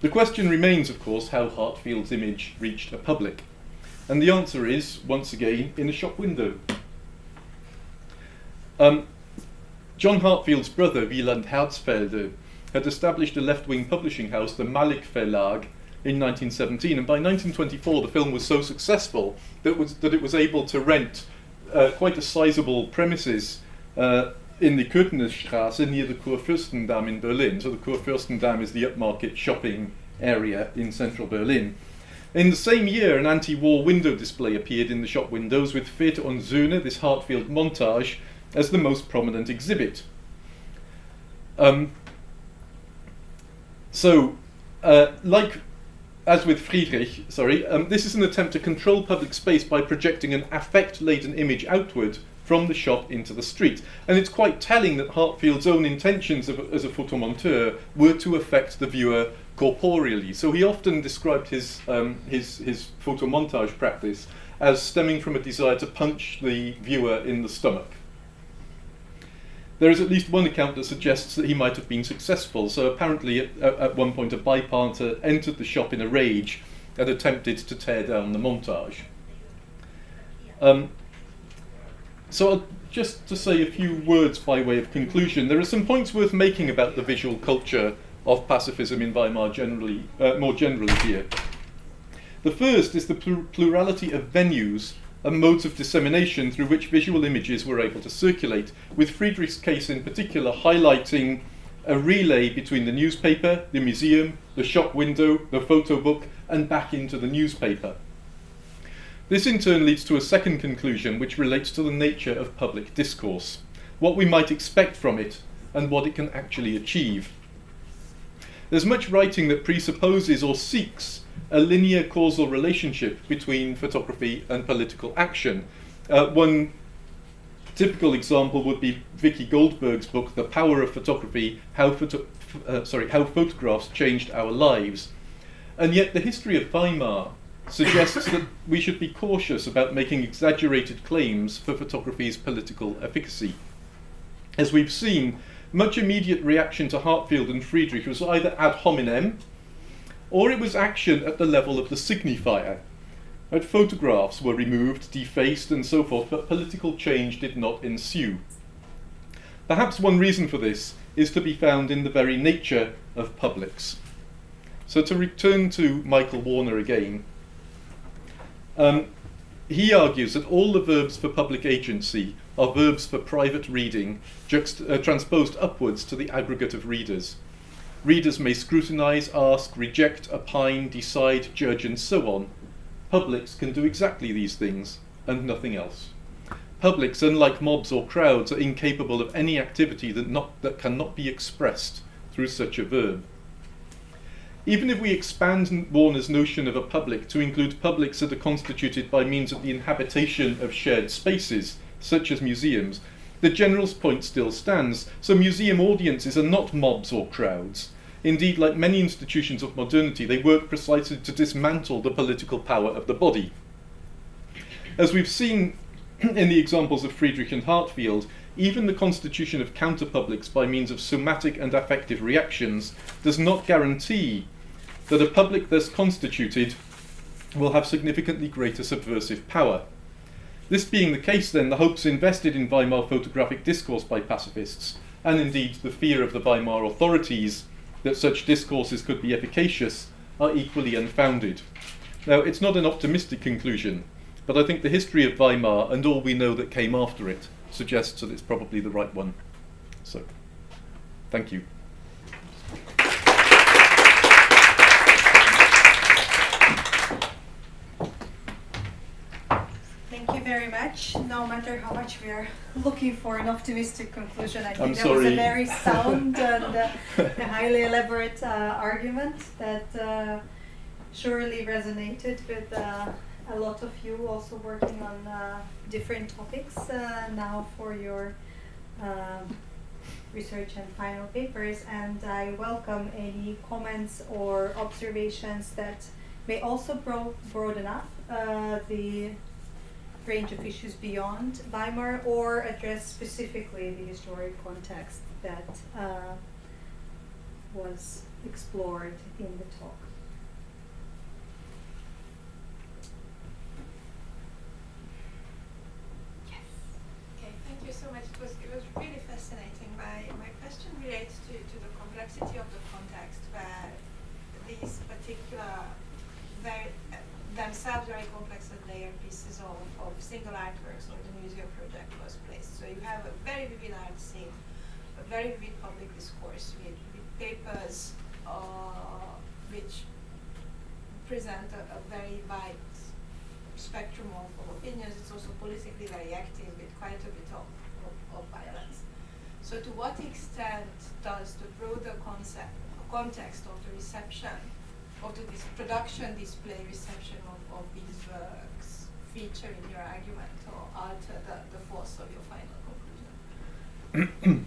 The question remains, of course, how Hartfield's image reached a public. And the answer is, once again, in a shop window. John Hartfield's brother, Wieland Herzfelde, had established a left-wing publishing house, the Malik Verlag, in 1917, and by 1924 the film was so successful that it was able to rent quite a sizable premises in the Köthenerstraße near the Kurfürstendamm in Berlin. So the Kurfürstendamm is the upmarket shopping area in central Berlin. In the same year, an anti-war window display appeared in the shop windows with Väter und Söhne, this Hartfield montage, as the most prominent exhibit. Like as with Friedrich, this is an attempt to control public space by projecting an affect-laden image outward from the shop into the street. And it's quite telling that Hartfield's own intentions as a photomonteur were to affect the viewer corporeally. So he often described his photomontage practice as stemming from a desire to punch the viewer in the stomach. There is at least one account that suggests that he might have been successful. So apparently at one point a byplanter entered the shop in a rage and attempted to tear down the montage. So just to say a few words by way of conclusion, there are some points worth making about the visual culture of pacifism in Weimar more generally here. The first is the plurality of venues and modes of dissemination through which visual images were able to circulate, with Friedrich's case in particular highlighting a relay between the newspaper, the museum, the shop window, the photo book, and back into the newspaper. This in turn leads to a second conclusion, which relates to the nature of public discourse, what we might expect from it, and what it can actually achieve. There's much writing that presupposes or seeks a linear causal relationship between photography and political action. One typical example would be Vicky Goldberg's book, The Power of Photography, How Photographs Changed Our Lives. And yet the history of Weimar suggests that we should be cautious about making exaggerated claims for photography's political efficacy. As we've seen, much immediate reaction to Hartfield and Friedrich was either ad hominem, or it was action at the level of the signifier. Right, photographs were removed, defaced, and so forth, but political change did not ensue. Perhaps one reason for this is to be found in the very nature of publics. So to return to Michael Warner again, he argues that all the verbs for public agency are verbs for private reading, transposed upwards to the aggregate of readers. Readers may scrutinise, ask, reject, opine, decide, judge, and so on. Publics can do exactly these things, and nothing else. Publics, unlike mobs or crowds, are incapable of any activity that cannot be expressed through such a verb. Even if we expand Warner's notion of a public to include publics that are constituted by means of the inhabitation of shared spaces, such as museums, the general point still stands. So museum audiences are not mobs or crowds. Indeed, like many institutions of modernity, they work precisely to dismantle the political power of the body. As we've seen in the examples of Friedrich and Hartfield, even the constitution of counterpublics by means of somatic and affective reactions does not guarantee that a public thus constituted will have significantly greater subversive power. This being the case, then, the hopes invested in Weimar photographic discourse by pacifists, and indeed the fear of the Weimar authorities that such discourses could be efficacious, are equally unfounded. Now, it's not an optimistic conclusion, but I think the history of Weimar and all we know that came after it suggests that it's probably the right one. So, thank you. Thank you very much. No matter how much we are looking for an optimistic conclusion, I think I'm that was sorry. a very sound and a highly elaborate argument that surely resonated with a lot of you also working on different topics now for your research and final papers. And I welcome any comments or observations that may also broaden up the range of issues beyond Weimar, or address specifically the historic context that was explored in the talk. Yes. Okay, thank you so much. It was really fascinating. My question relates to the complexity of the context where these particular themselves very complex and layered pieces of single artworks or the museum project was placed. So you have a very vivid art scene, a very vivid public discourse with papers which present a very wide spectrum of opinions. It's also politically very active with quite a bit of violence. So to what extent does the broader context of the reception of the production, display, reception of these works feature in your argument or alter the force of your final conclusion?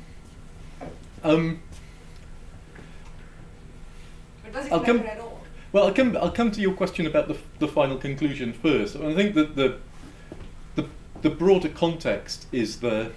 Or does it matter at all? Well, I'll come to your question about the final conclusion first. I think that the broader context is the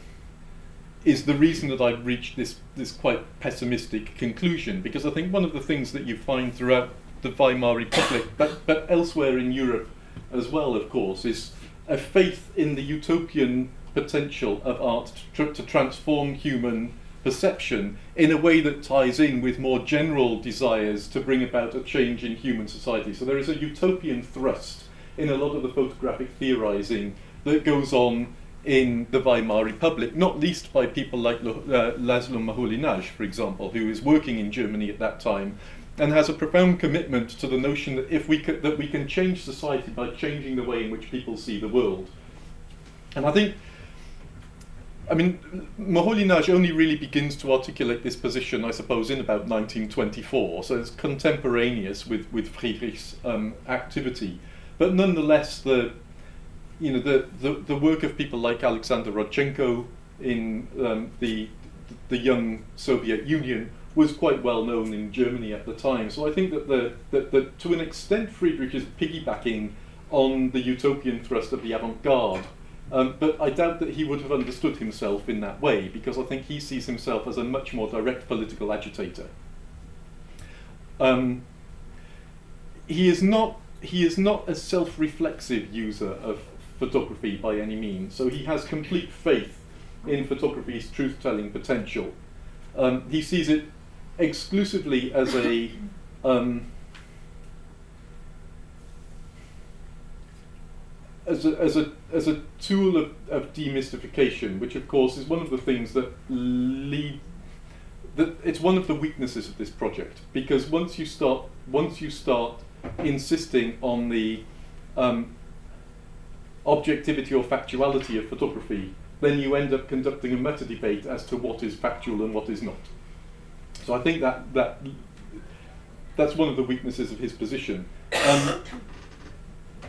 reason that I've reached this quite pessimistic conclusion, because I think one of the things that you find throughout the Weimar Republic, but elsewhere in Europe as well, of course, is a faith in the utopian potential of art to transform human perception in a way that ties in with more general desires to bring about a change in human society. So there is a utopian thrust in a lot of the photographic theorizing that goes on in the Weimar Republic, not least by people like Laszlo Moholy-Nagy, for example, who is working in Germany at that time and has a profound commitment to the notion that we can change society by changing the way in which people see the world. And I think I mean, Moholy-Nagy only really begins to articulate this position, I suppose, in about 1924, so it's contemporaneous with Friedrich's activity. But nonetheless, the work of people like Alexander Rodchenko in the young Soviet Union was quite well known in Germany at the time. So I think that to an extent Friedrich is piggybacking on the utopian thrust of the avant-garde. But I doubt that he would have understood himself in that way, because I think he sees himself as a much more direct political agitator. He is not a self-reflexive user of photography by any means, so he has complete faith in photography's truth-telling potential. He sees it exclusively as a tool of demystification, which of course is one of the things that it's one of the weaknesses of this project, because once you start insisting on the objectivity or factuality of photography, then you end up conducting a meta debate as to what is factual and what is not. So I think that's one of the weaknesses of his position.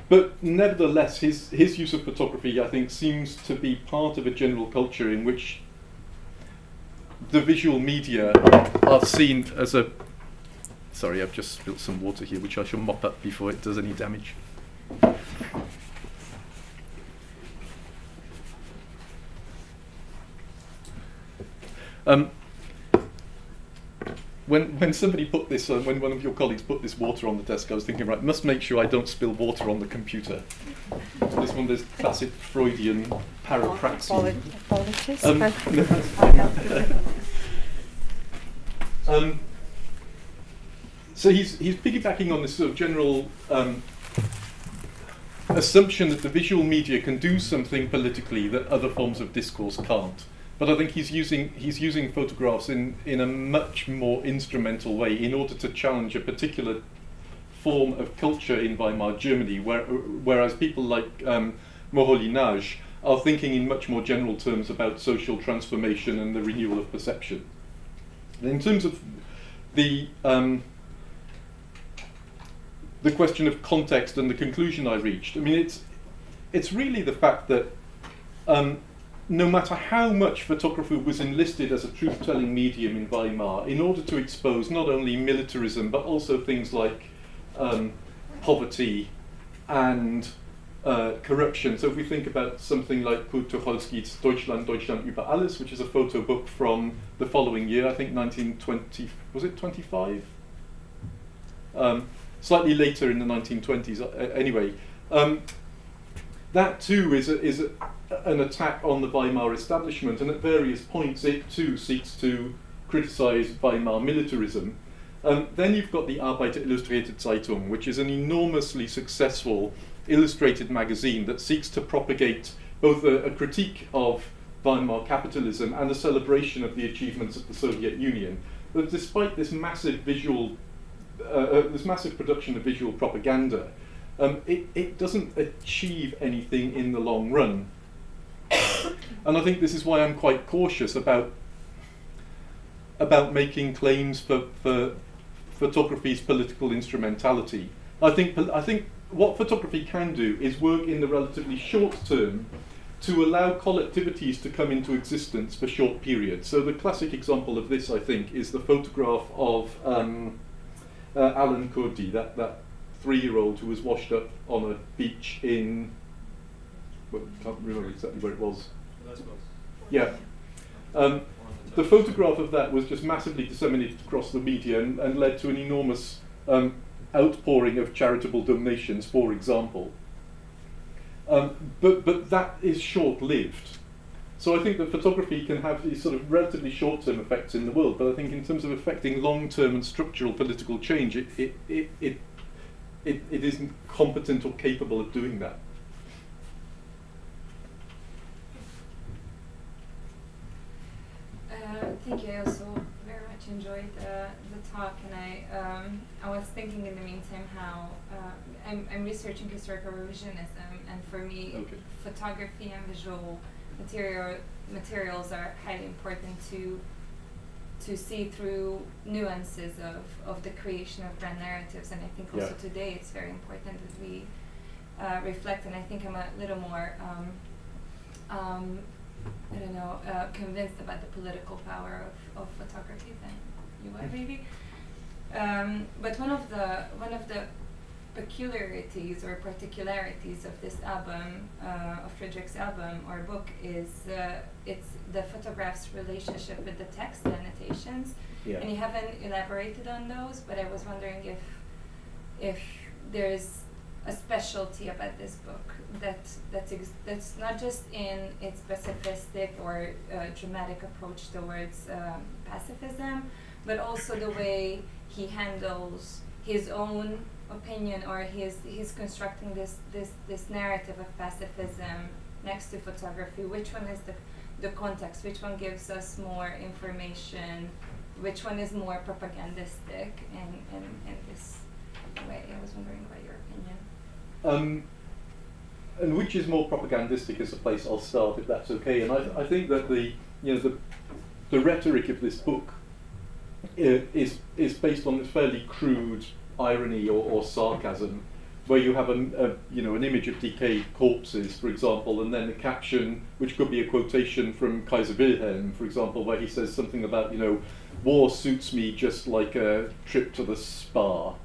But nevertheless, his use of photography, I think, seems to be part of a general culture in which the visual media are seen as a... Sorry, I've just spilled some water here, which I shall mop up before it does any damage. When somebody put this, when one of your colleagues put this water on the desk, I was thinking, right, must make sure I don't spill water on the computer. This one, there's classic Freudian parapraxia. Apologies. So he's piggybacking on this sort of general assumption that the visual media can do something politically that other forms of discourse can't. But I think he's using photographs in a much more instrumental way in order to challenge a particular form of culture in Weimar Germany, whereas people like Moholy-Nagy are thinking in much more general terms about social transformation and the renewal of perception. And in terms of the question of context and the conclusion I reached, I mean, it's really the fact that no matter how much photography was enlisted as a truth-telling medium in Weimar in order to expose not only militarism but also things like poverty and corruption. So if we think about something like Kurt Tucholsky's Deutschland, Deutschland über alles, which is a photo book from the following year, I think 1920, was it 25? Slightly later in the 1920s, anyway. That too is an attack on the Weimar establishment, and at various points it too seeks to criticize Weimar militarism. Then you've got the Arbeiter Illustrierte Zeitung, which is an enormously successful illustrated magazine that seeks to propagate both a critique of Weimar capitalism and a celebration of the achievements of the Soviet Union. But despite this massive production of visual propaganda, it doesn't achieve anything in the long run. And I think this is why I'm quite cautious about making claims for photography's political instrumentality. I think what photography can do is work in the relatively short term to allow collectivities to come into existence for short periods. So the classic example of this, I think, is the photograph of Alan Kurdi, that 3-year-old who was washed up on a beach in, well, can't remember exactly where it was. Yeah. The photograph of that was just massively disseminated across the media and led to an enormous outpouring of charitable donations, for example. But that is short-lived. So I think that photography can have these sort of relatively short-term effects in the world, but I think in terms of affecting long-term and structural political change, it isn't competent or capable of doing that. Thank you. I also very much enjoyed the talk, and I was thinking in the meantime how I'm researching historical revisionism, and for me, photography and visual materials are highly important to see through nuances of the creation of grand narratives, and I think also today it's very important that we reflect, and I think I'm a little more convinced about the political power of photography than you are maybe. But one of the peculiarities or particularities of this album, of Friedrich's album or book, is it's the photograph's relationship with the text, the annotations. Yeah. And you haven't elaborated on those, but I was wondering if there's a specialty about this book that's not just in its specific or dramatic approach towards pacifism, but also the way he handles his own opinion, or he's constructing this narrative of pacifism next to photography. Which one is the context? Which one gives us more information? Which one is more propagandistic in this way? I was wondering about your opinion. And which is more propagandistic is the place I'll start, if that's okay. And I think that the rhetoric of this book is based on this fairly crude irony or sarcasm, where you have an image of decayed corpses, for example, and then a caption which could be a quotation from Kaiser Wilhelm, for example, where he says something about, war suits me just like a trip to the spa,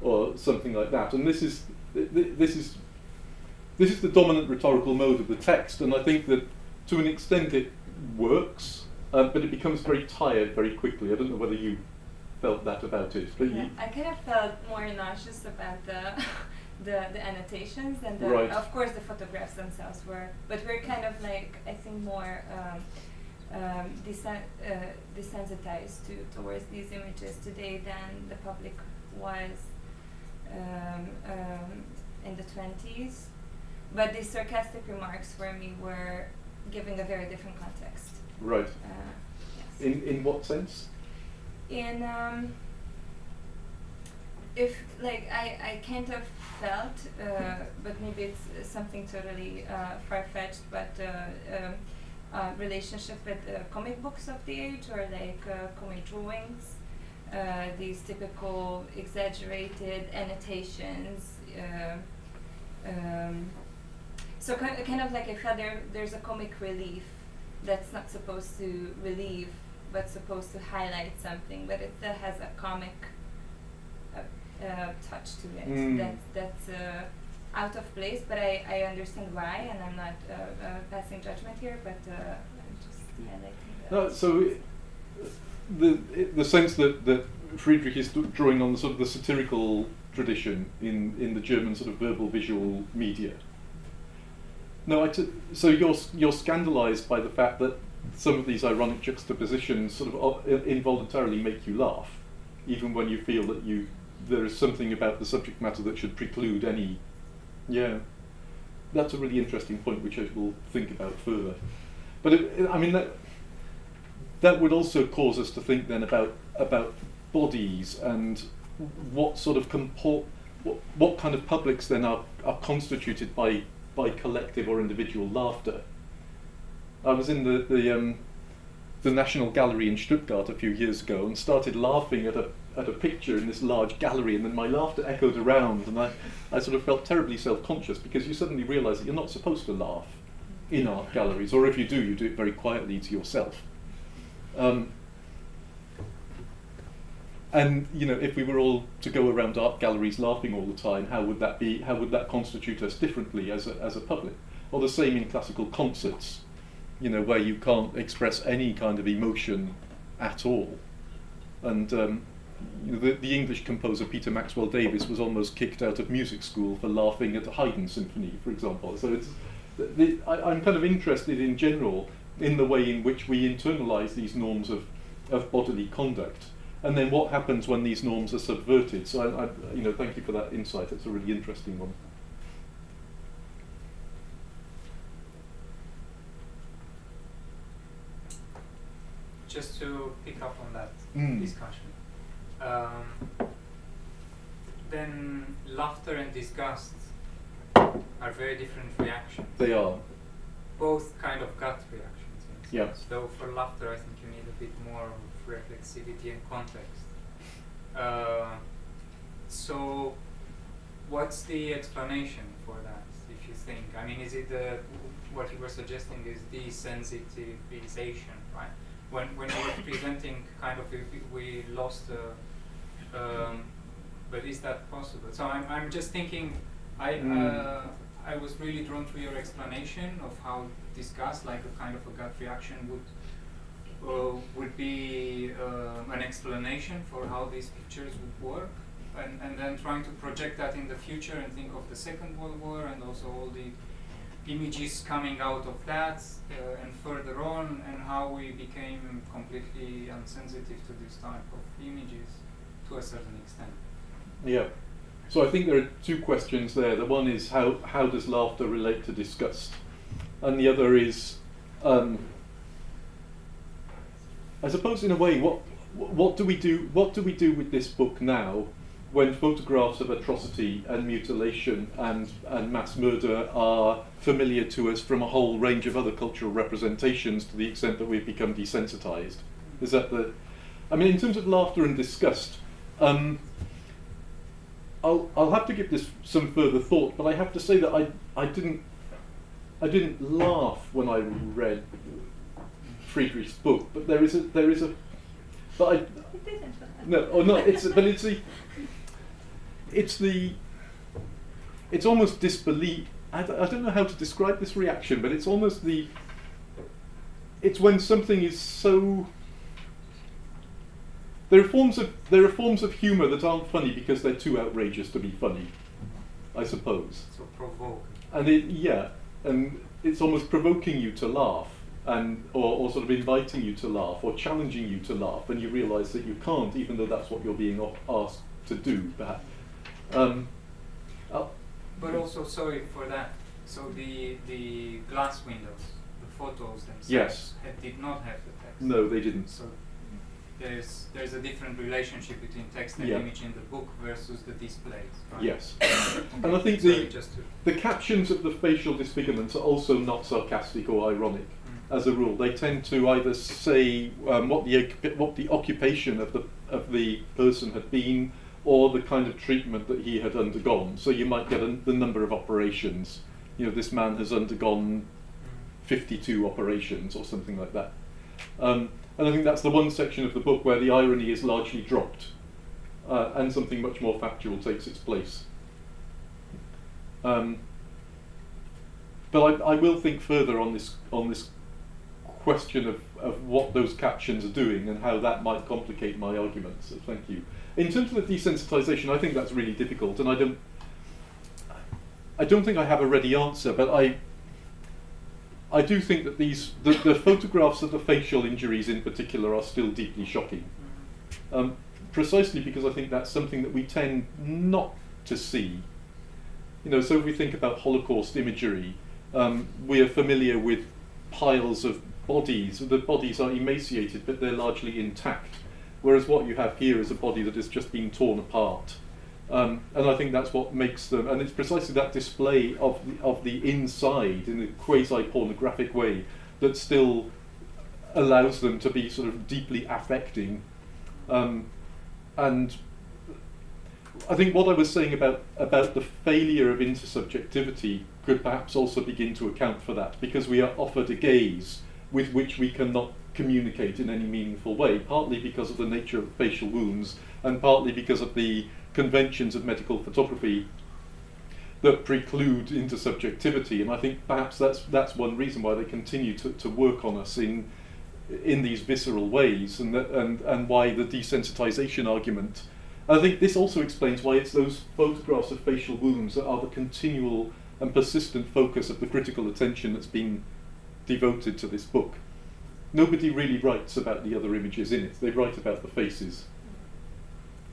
or something like that. And this is the dominant rhetorical mode of the text, and I think that to an extent it works, but it becomes very tired very quickly. I don't know whether you felt that about it, but I kind of felt more nauseous about the annotations and right. Of course the photographs themselves were, but we're kind of like, I think, more desensitized towards these images today than the public was in the 20s. But these sarcastic remarks for me were giving a very different context. Right. Yes. In what sense? In if like I kind of felt, but maybe it's something totally far-fetched, but relationship with comic books of the age, or like comic drawings, these typical exaggerated annotations. So kind of like I felt there's a comic relief that's not supposed to relieve, but supposed to highlight something, but it still has a comic touch to it. That's out of place, but I understand why, and I'm not passing judgment here, but I'm just highlighting that. No, so the sense that Friedrich is drawing on sort of the satirical tradition in the German sort of verbal visual media. No, so you're scandalized by the fact that some of these ironic juxtapositions sort of involuntarily make you laugh, even when you feel that there is something about the subject matter that should preclude any. Yeah, that's a really interesting point, which I will think about further. But I mean that would also cause us to think then about bodies and what sort of what kind of publics then are constituted by collective or individual laughter. I was in the National Gallery in Stuttgart a few years ago and started laughing at a picture in this large gallery, and then my laughter echoed around, and I sort of felt terribly self-conscious, because you suddenly realise that you're not supposed to laugh in art galleries, or if you do it very quietly to yourself. And if we were all to go around art galleries laughing all the time, how would that constitute us differently as a public? Or the same in classical concerts, where you can't express any kind of emotion at all. And the English composer Peter Maxwell Davies was almost kicked out of music school for laughing at a Haydn symphony, for example. So I'm kind of interested in general in the way in which we internalise these norms of bodily conduct, and then what happens when these norms are subverted. So I thank you for that insight. It's a really interesting one. Just to pick up on that discussion, then laughter and disgust are very different reactions. They are. both kind of gut reactions. In a Yeah. sense. Though for laughter, I think you need a bit more of reflexivity and context. So, what's the explanation for that, if you think? I mean, is it what you were suggesting is desensitivization, right? When you were presenting, kind of, we lost. But is that possible? So I'm just thinking. I was really drawn to your explanation of how disgust, like a kind of a gut reaction, would be an explanation for how these pictures would work, and then trying to project that in the future and think of the Second World War and also all the images coming out of that and further on, and how we became completely insensitive to this type of images to a certain extent. Yeah. So I think there are two questions there. The one is how does laughter relate to disgust, and the other is, I suppose in a way, what do we do with this book now, when photographs of atrocity and mutilation and mass murder are familiar to us from a whole range of other cultural representations, to the extent that we've become desensitized? Is that I mean, in terms of laughter and disgust, I'll have to give this some further thought, but I have to say that I didn't laugh when I read Friedrich's book, but there is a but I no or not it's but it's almost disbelief. I don't know how to describe this reaction, but it's almost it's when something is so. There are forms of humour that aren't funny because they're too outrageous to be funny, I suppose. So provoke. And and it's almost provoking you to laugh, or sort of inviting you to laugh, or challenging you to laugh, and you realise that you can't, even though that's what you're being asked to do. Perhaps. But also, sorry for that. So the glass windows, the photos themselves, Yes. Did not have the text. No, they didn't. So there's a different relationship between text and Yeah. image in the book versus the displays. Right? Yes. And I think Sorry, just to the captions of the facial disfigurements are also not sarcastic or ironic, as a rule. They tend to either say what the occupation of the person had been, or the kind of treatment that he had undergone. So you might get the number of operations. You know, this man has undergone 52 operations or something like that. And I think that's the one section of the book where the irony is largely dropped, and something much more factual takes its place. But I will think further on this question of what those captions are doing and how that might complicate my arguments. So thank you. In terms of the desensitization, I think that's really difficult, and I don't think I have a ready answer, but I do think that the photographs of the facial injuries in particular are still deeply shocking, precisely because I think that's something that we tend not to see. You know, so if we think about Holocaust imagery, we are familiar with piles of bodies. The bodies are emaciated, but they're largely intact, whereas what you have here is a body that has just been torn apart. And I think that's what makes them, and it's precisely that display of the inside in a quasi-pornographic way that still allows them to be sort of deeply affecting. And I think what I was saying about the failure of intersubjectivity could perhaps also begin to account for that, because we are offered a gaze with which we cannot communicate in any meaningful way, partly because of the nature of facial wounds, and partly because of the conventions of medical photography that preclude intersubjectivity. And I think perhaps that's one reason why they continue to work on us in these visceral ways, and why the desensitization argument. I think this also explains why it's those photographs of facial wounds that are the continual and persistent focus of the critical attention that's been devoted to this book. Nobody really writes about the other images in it. They write about the faces.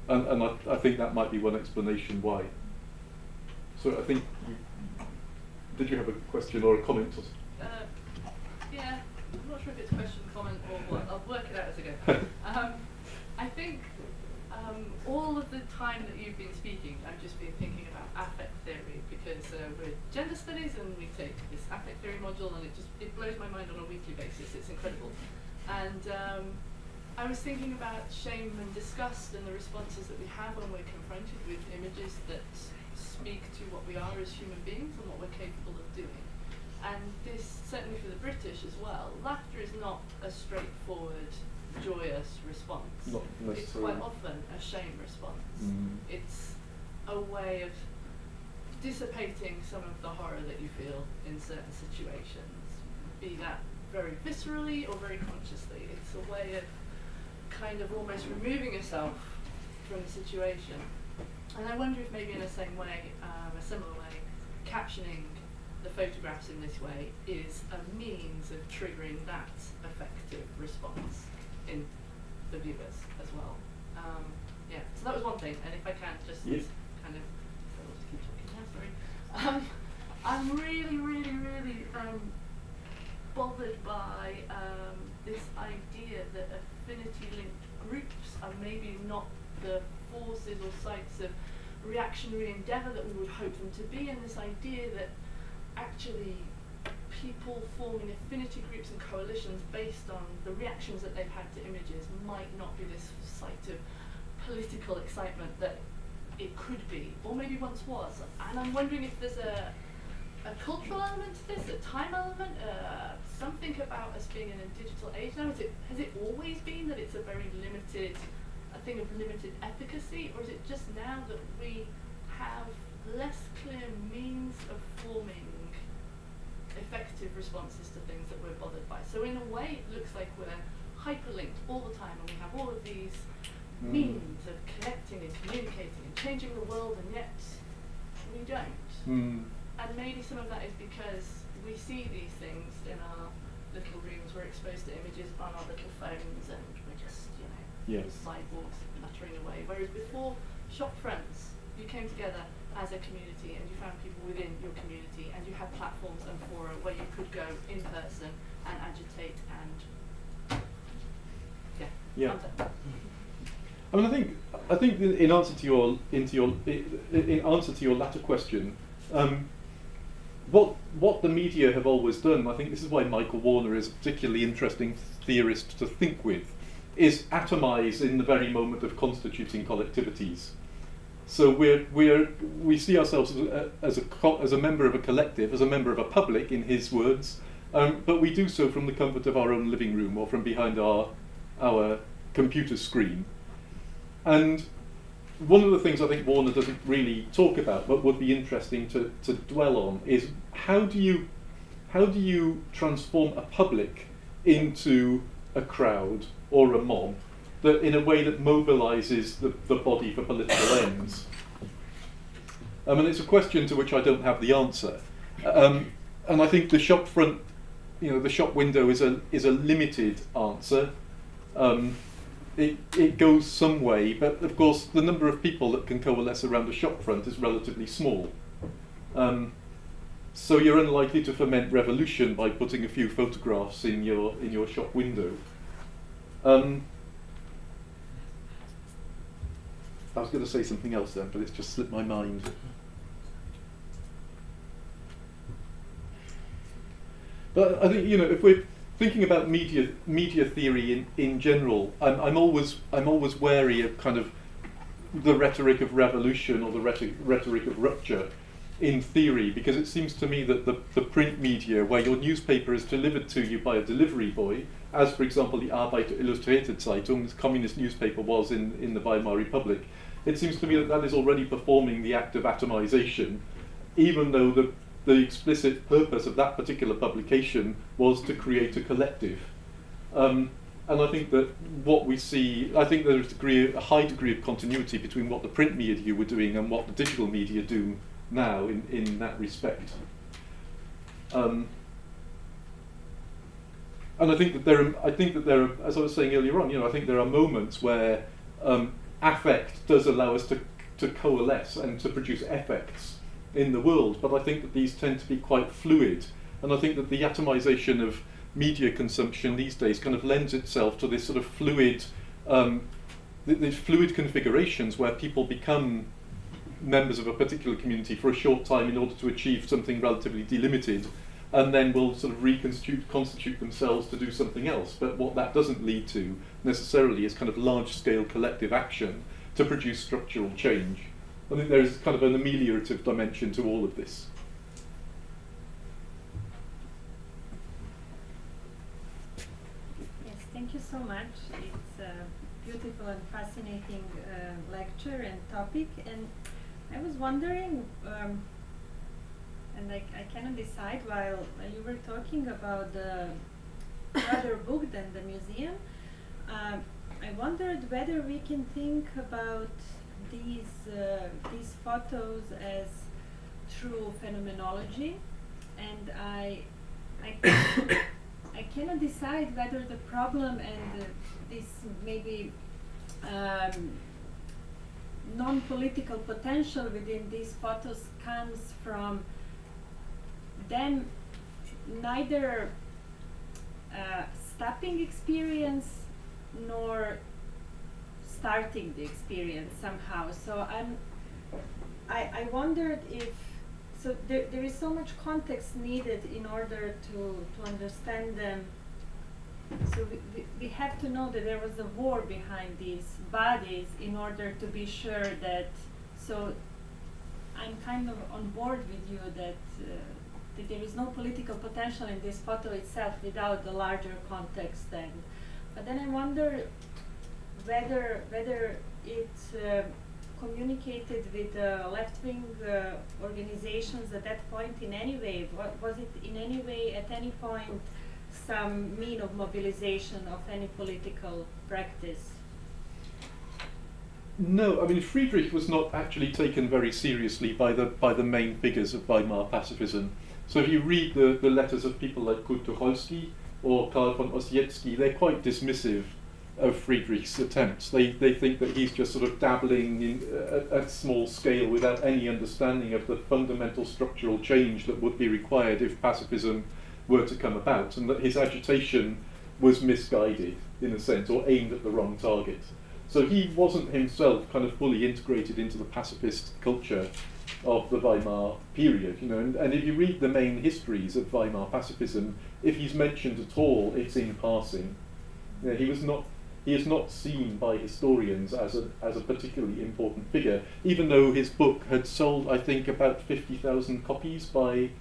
And I think that might be one explanation why. So I think, did you have a question or a comment? Yeah, I'm not sure if it's a question, comment, or what. I'll work it out as I go. I think all of the time that you've been speaking, I've just been thinking about affect theory, because with gender studies, and we take this affect theory module, and it blows my mind on a weekly basis. It's incredible. And I was thinking about shame and disgust and the responses that we have when we're confronted with images that speak to what we are as human beings and what we're capable of doing. And this, certainly for the British as well, laughter is not a straightforward, joyous response. Not It's necessarily. quite often a shame response. Mm. It's a way of dissipating some of the horror that you feel in certain situations, be that very viscerally or very consciously. It's a way of kind of almost removing yourself from the situation. And I wonder if maybe in the same way, a similar way, captioning the photographs in this way is a means of triggering that effective response in the viewers as well. Yeah, so that was one thing, and if I can just Yeah. kind of, I'll just keep talking now, sorry. I'm really bothered by this idea that affinity-linked groups are maybe not the forces or sites of reactionary endeavour that we would hope them to be, and this idea that actually people forming affinity groups and coalitions based on the reactions that they've had to images might not be this site of political excitement that it could be, or maybe once was. And I'm wondering if there's a cultural element to this, a time element, something about us being in a digital age now. Has it always been that it's a thing of limited efficacy, or is it just now that we have less clear means of forming effective responses to things that we're bothered by? So in a way, it looks like we're hyperlinked all the time, and we have all of these means of connecting and communicating and changing the world, and yet we don't. And maybe some of that is because we see these things in our little rooms, we're exposed to images on our little phones, and we're just, cyborgs muttering away. Whereas before, shop fronts, you came together as a community, and you found people within your community, and you had platforms and fora where you could go in person and agitate and I mean, I think in answer to your latter question, what the media have always done, I think this is why Michael Warner is a particularly interesting theorist to think with, is atomize in the very moment of constituting collectivities. So we see ourselves as a member of a collective, as a member of a public, in his words, but we do so from the comfort of our own living room or from behind our computer screen. And one of the things I think Warner doesn't really talk about, but would be interesting to dwell on, is how do you transform a public into a crowd or a mob that in a way that mobilizes the body for political ends? And it's a question to which I don't have the answer. And I think the shop front, the shop window is a limited answer. It goes some way, but of course the number of people that can coalesce around a shop front is relatively small. So you're unlikely to foment revolution by putting a few photographs in your shop window. I was going to say something else then, but it's just slipped my mind. But I think if we're thinking about media theory in general, I'm always wary of kind of the rhetoric of revolution or the rhetoric of rupture in theory, because it seems to me that the print media, where your newspaper is delivered to you by a delivery boy, as for example the Arbeiter Illustrierte Zeitung, this communist newspaper was in the Weimar Republic, it seems to me that is already performing the act of atomization, even though the explicit purpose of that particular publication was to create a collective. And I think that what we see, I think there's a high degree of continuity between what the print media were doing and what the digital media do now in that respect. And I think that there are, as I was saying earlier on, I think there are moments where affect does allow us to coalesce and to produce effects in the world, but I think that these tend to be quite fluid, and I think that the atomization of media consumption these days kind of lends itself to this sort of fluid, these fluid configurations where people become members of a particular community for a short time in order to achieve something relatively delimited, and then will sort of constitute themselves to do something else. But what that doesn't lead to necessarily is kind of large-scale collective action to produce structural change. I think there is kind of an ameliorative dimension to all of this. Yes, thank you so much. It's a beautiful and fascinating lecture and topic. And I was wondering, and I cannot decide while you were talking about the other book than the museum, I wondered whether we can think about these photos as true phenomenology, and I cannot decide whether the problem and this maybe non-political potential within these photos comes from them neither stopping experience nor starting the experience somehow. So I wondered if, so there is so much context needed in order to understand them. So we have to know that there was a war behind these bodies in order to be sure that, so I'm kind of on board with you that there is no political potential in this photo itself without the larger context. But then I wonder whether it communicated with left-wing organizations at that point in any way. Was it in any way, at any point, some mean of mobilization of any political practice? No, I mean Friedrich was not actually taken very seriously by the main figures of Weimar pacifism. So if you read the letters of people like Kurt Tucholsky or Karl von Ossietzky, they're quite dismissive of Friedrich's attempts. They think that he's just sort of dabbling in, at small scale without any understanding of the fundamental structural change that would be required if pacifism were to come about, and that his agitation was misguided in a sense, or aimed at the wrong target. So he wasn't himself kind of fully integrated into the pacifist culture of the Weimar period, you know, and if you read the main histories of Weimar pacifism, if he's mentioned at all, it's in passing. You know, he is not seen by historians as a particularly important figure, even though his book had sold, I think, about 50,000 copies by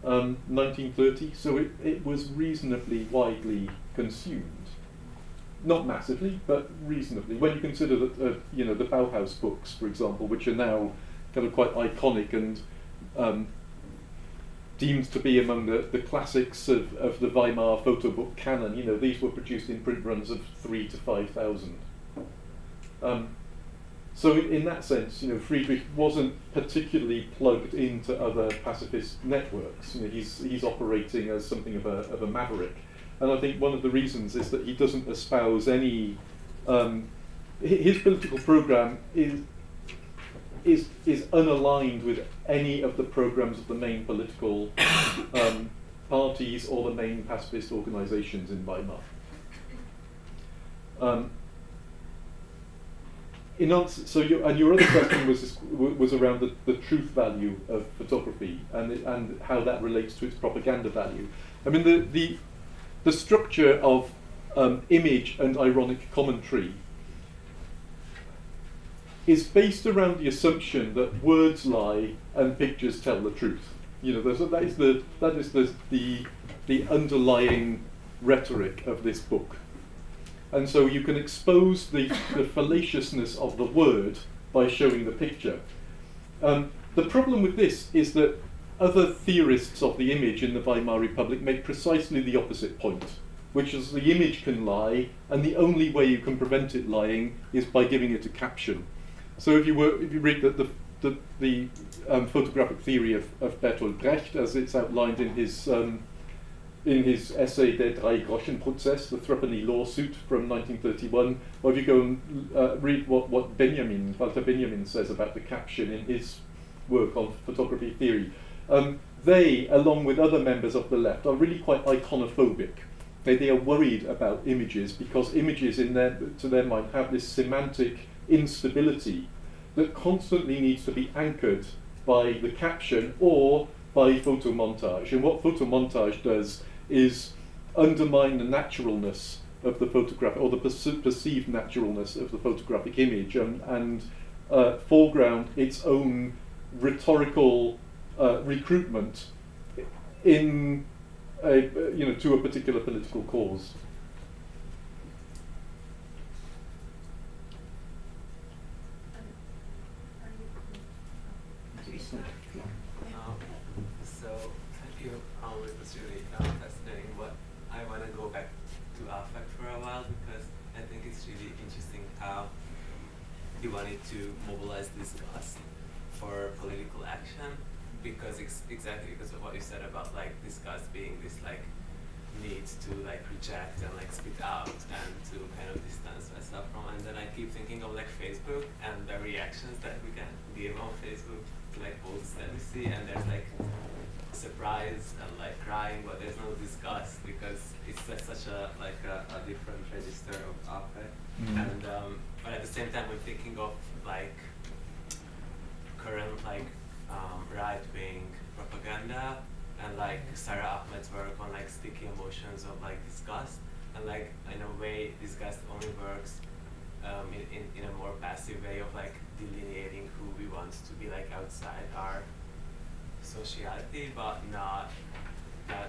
1930, so it was reasonably widely consumed. Not massively, but reasonably. When you consider that, you know, the Bauhaus books, for example, which are now kind of quite iconic and deemed to be among the classics of the Weimar photo book canon, you know, these were produced in print runs of 3,000 to 5,000. So in that sense, you know, Friedrich wasn't particularly plugged into other pacifist networks. You know, he's operating as something of a maverick. And I think one of the reasons is that he doesn't espouse any. His political program is unaligned with any of the programs of the main political parties or the main pacifist organizations in Weimar. In answer, so your other question was around the truth value of photography and how that relates to its propaganda value. I mean, the structure of image and ironic commentary is based around the assumption that words lie and pictures tell the truth. You know, that is the underlying rhetoric of this book. And so you can expose the fallaciousness of the word by showing the picture. The problem with this is that other theorists of the image in the Weimar Republic make precisely the opposite point, which is the image can lie, and the only way you can prevent it lying is by giving it a caption. So if you read the photographic theory of Bertolt Brecht, as it's outlined in his essay Der Drei-Groschen-Prozess, the Threepenny Lawsuit from 1931, or if you go and read what Walter Benjamin says about the caption in his work on photography theory, they, along with other members of the left, are really quite iconophobic. They are worried about images because images to their mind have this semantic instability that constantly needs to be anchored by the caption or by photo montage. And what photo montage does is undermine the naturalness of the photograph, or the perceived naturalness of the photographic image, and foreground its own rhetorical recruitment in to a particular political cause. So thank you. It was really fascinating. But I want to go back to affect for a while, because I think it's really interesting how you wanted to mobilize disgust for political action, because exactly because of what you said about like disgust being this like need to like reject and like spit out and to kind of distance myself from. And then I keep thinking of like Facebook and the reactions that we can give on Facebook to like posts that we see, and there's like surprise and like crying, but there's no disgust, because it's such a like a different register of affect. And but at the same time, we're thinking of like current like right-wing propaganda, and like Sarah Ahmed's work on like sticky emotions of like disgust, and like in a way disgust only works in a more passive way of like delineating who we want to be like outside our sociality, but not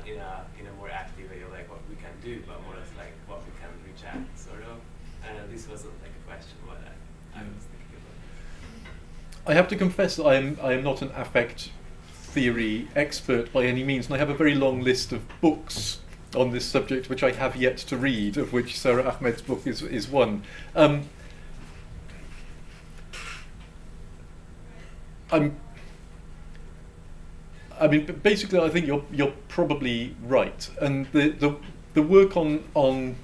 in a more active way of like what we can do, but more as like what we can reject, sort of. And this wasn't like a question, but I was thinking about. I have to confess that I am not an affect theory expert by any means, and I have a very long list of books on this subject which I have yet to read, of which Sarah Ahmed's book is one. I mean, basically, I think you're probably right, and the work on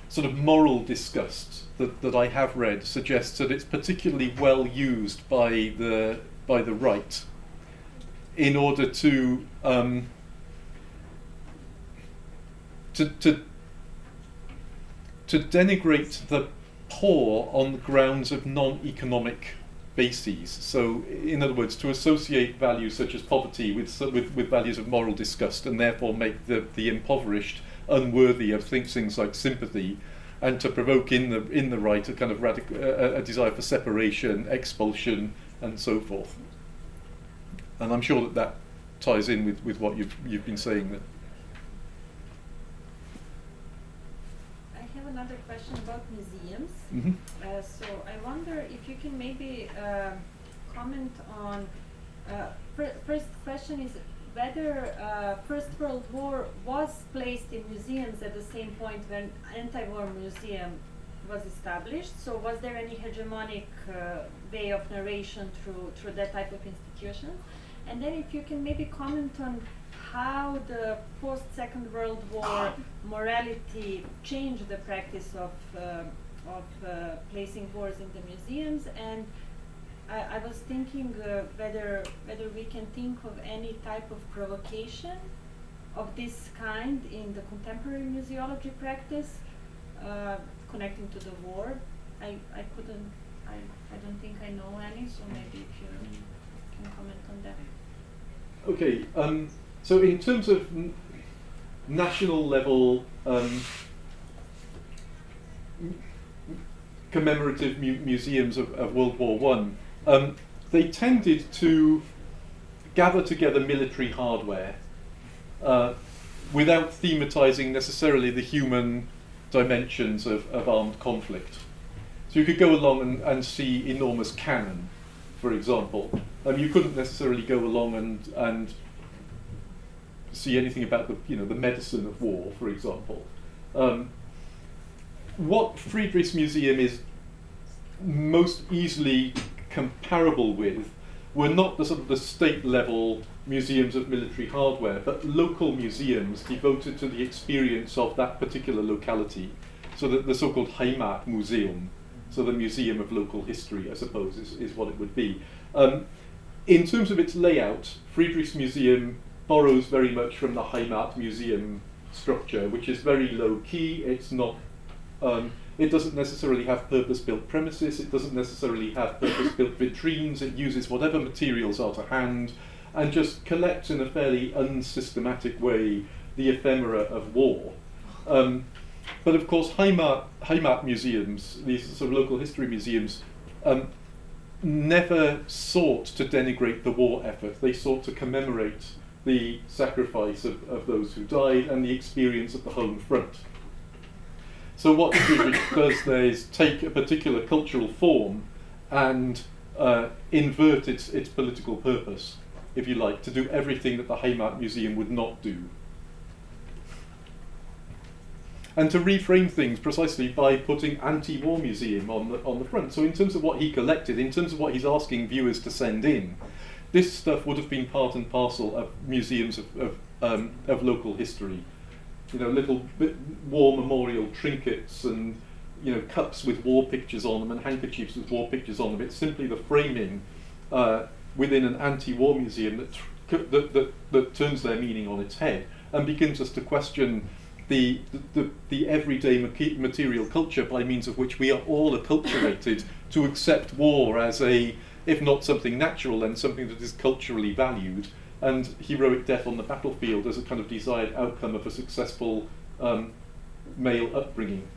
sort of moral disgust that I have read suggests that it's particularly well used by the right in order to denigrate the poor on the grounds of non-economic bases. So, in other words, to associate values such as poverty with values of moral disgust, and therefore make the impoverished unworthy of things like sympathy, and to provoke in the right a kind of radical a desire for separation, expulsion, and so forth. And I'm sure that ties in with what you've been saying there. I have another question about museums. Mm-hmm. So I wonder if you can maybe comment on. First question is whether First World War was placed in museums at the same point when anti-war museum was established. So was there any hegemonic way of narration through that type of institution? And then if you can maybe comment on how the post-Second World War morality changed the practice of placing wars in the museums. And I was thinking whether we can think of any type of provocation of this kind in the contemporary museology practice connecting to the war. I don't think I know any, so maybe if you can comment on that. Okay, so in terms of national level commemorative museums of World War I, they tended to gather together military hardware without thematizing necessarily the human dimensions of armed conflict. So you could go along and see enormous cannon, for example. You couldn't necessarily go along and see anything about the medicine of war, for example. What Friedrichs Museum is most easily comparable with were not the sort of the state level museums of military hardware, but local museums devoted to the experience of that particular locality. So that the so-called Heimat Museum, so the museum of local history, I suppose, is what it would be. In terms of its layout, Friedrichs Museum borrows very much from the Heimat Museum structure, which is very low key. It's not It doesn't necessarily have purpose-built premises, it doesn't necessarily have purpose-built vitrines, it uses whatever materials are to hand, and just collects in a fairly unsystematic way the ephemera of war. But of course, Heimat museums, these sort of local history museums, never sought to denigrate the war effort. They sought to commemorate the sacrifice of those who died and the experience of the home front. So what Streebek does there is take a particular cultural form and invert its political purpose, if you like, to do everything that the Heimat Museum would not do. And to reframe things precisely by putting anti-war museum on the front. So in terms of what he collected, in terms of what he's asking viewers to send in, this stuff would have been part and parcel of museums of local history. You know, little war memorial trinkets and, you know, cups with war pictures on them and handkerchiefs with war pictures on them. It's simply the framing within an anti-war museum that turns their meaning on its head and begins us to question the everyday material culture by means of which we are all acculturated to accept war as a, if not something natural, then something that is culturally valued, and heroic death on the battlefield as a kind of desired outcome of a successful male upbringing.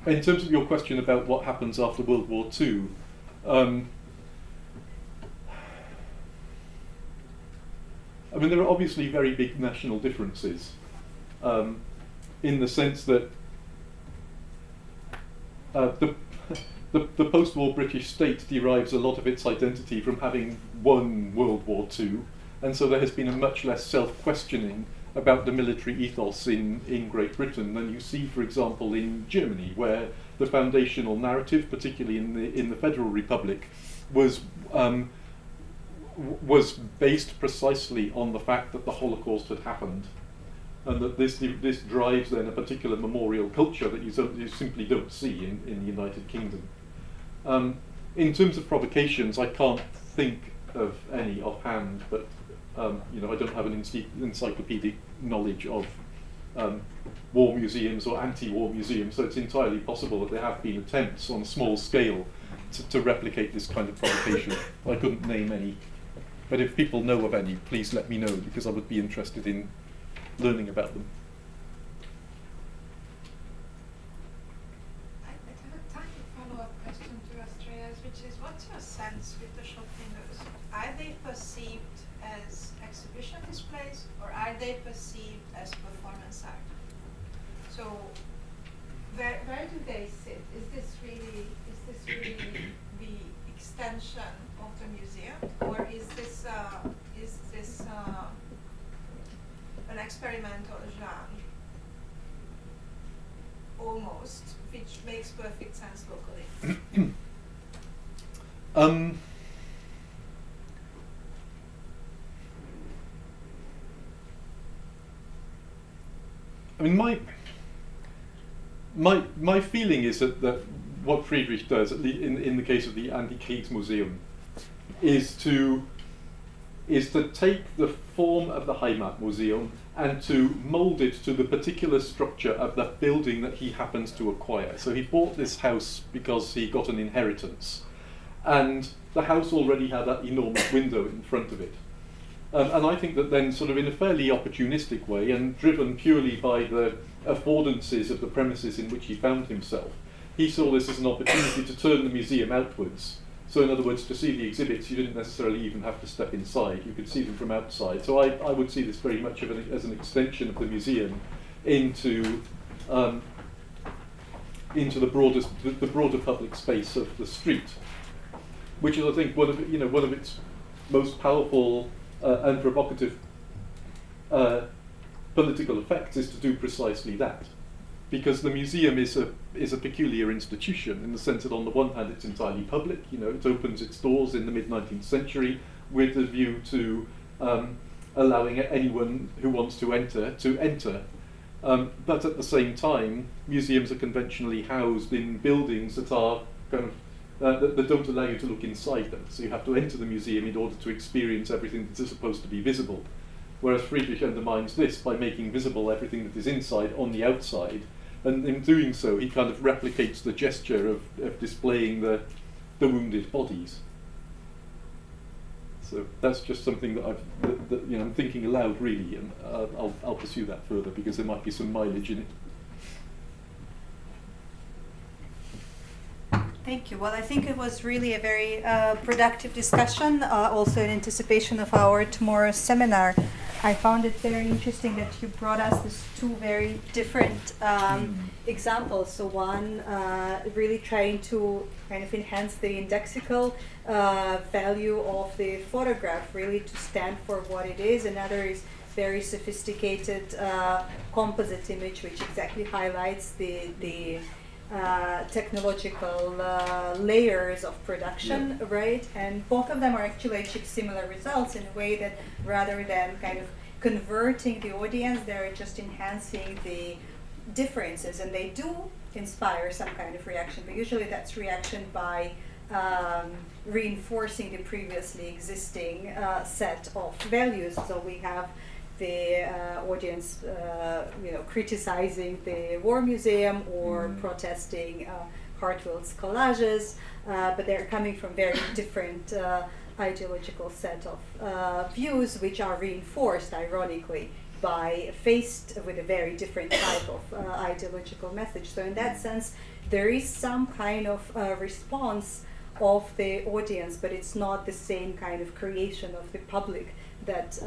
In terms of your question about what happens after World War II, I mean, there are obviously very big national differences in the sense that the post-war British state derives a lot of its identity from having won World War II, and so there has been a much less self-questioning about the military ethos in Great Britain than you see, for example, in Germany, where the foundational narrative, particularly in the Federal Republic, was based precisely on the fact that the Holocaust had happened, and that this drives then a particular memorial culture that you simply don't see in the United Kingdom. In terms of provocations, I can't think of any offhand, but you know, I don't have an encyclopedic knowledge of war museums or anti-war museums, so it's entirely possible that there have been attempts on a small scale to replicate this kind of provocation. I couldn't name any. But if people know of any, please let me know, because I would be interested in learning about them. I have a tiny follow-up question to Astrea's, which is, what's your sense with the shop windows? Are they perceived as exhibition displays, or are they perceived as performance art? So, where do they sit? Is this really the extension of the museum, or is this an experimental genre almost, which makes perfect sense locally? I mean, my feeling is that what Friedrich does, at least in the case of the Antikriegsmuseum, is to take the form of the Heimat Museum and to mould it to the particular structure of the building that he happens to acquire. So he bought this house because he got an inheritance, and the house already had that enormous window in front of it. And I think that then, sort of in a fairly opportunistic way, and driven purely by the affordances of the premises in which he found himself, he saw this as an opportunity to turn the museum outwards. So in other words, to see the exhibits, you didn't necessarily even have to step inside. You could see them from outside. So I would see this very much as an extension of the museum into the broader public space of the street, which is, I think, one of its most powerful and provocative political effects is to do precisely that. Because the museum is a peculiar institution in the sense that on the one hand it's entirely public, you know, it opens its doors in the mid-19th century with a view to allowing anyone who wants to enter. But at the same time, museums are conventionally housed in buildings that are kind of that don't allow you to look inside them. So you have to enter the museum in order to experience everything that is supposed to be visible. whereas Friedrich undermines this by making visible everything that is inside on the outside, and in doing so he kind of replicates the gesture of displaying the wounded bodies. So that's just something that I'm thinking aloud really, and I'll pursue that further because there might be some mileage in it. Thank you. Well, I think it was really a very productive discussion, also in anticipation of our tomorrow's seminar. I found it very interesting that you brought us these two very different examples. So one really trying to kind of enhance the indexical value of the photograph, really to stand for what it is. Another is very sophisticated composite image, which exactly highlights the technological layers of production, right? And both of them are actually achieving similar results in a way that rather than kind of converting the audience, they're just enhancing the differences, and they do inspire some kind of reaction, but usually that's reaction by reinforcing the previously existing set of values. So we have the audience, criticizing the War Museum or protesting Hartfield's collages, but they're coming from very different ideological set of views, which are reinforced, ironically, by faced with a very different type of ideological message. So in that sense, there is some kind of response of the audience, but it's not the same kind of creation of the public that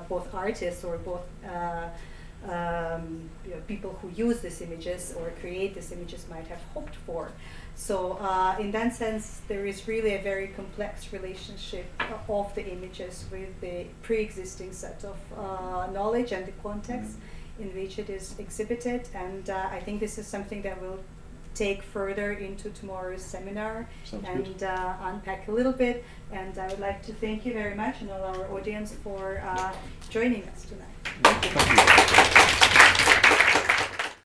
both artists or both people who use these images or create these images might have hoped for. So in that sense, there is really a very complex relationship of the images with the pre-existing set of knowledge and the context in which it is exhibited. And I think this is something that we'll take further into tomorrow's seminar. Sounds and good. Unpack a little bit. And I would like to thank you very much and all our audience for joining us tonight. Thank you.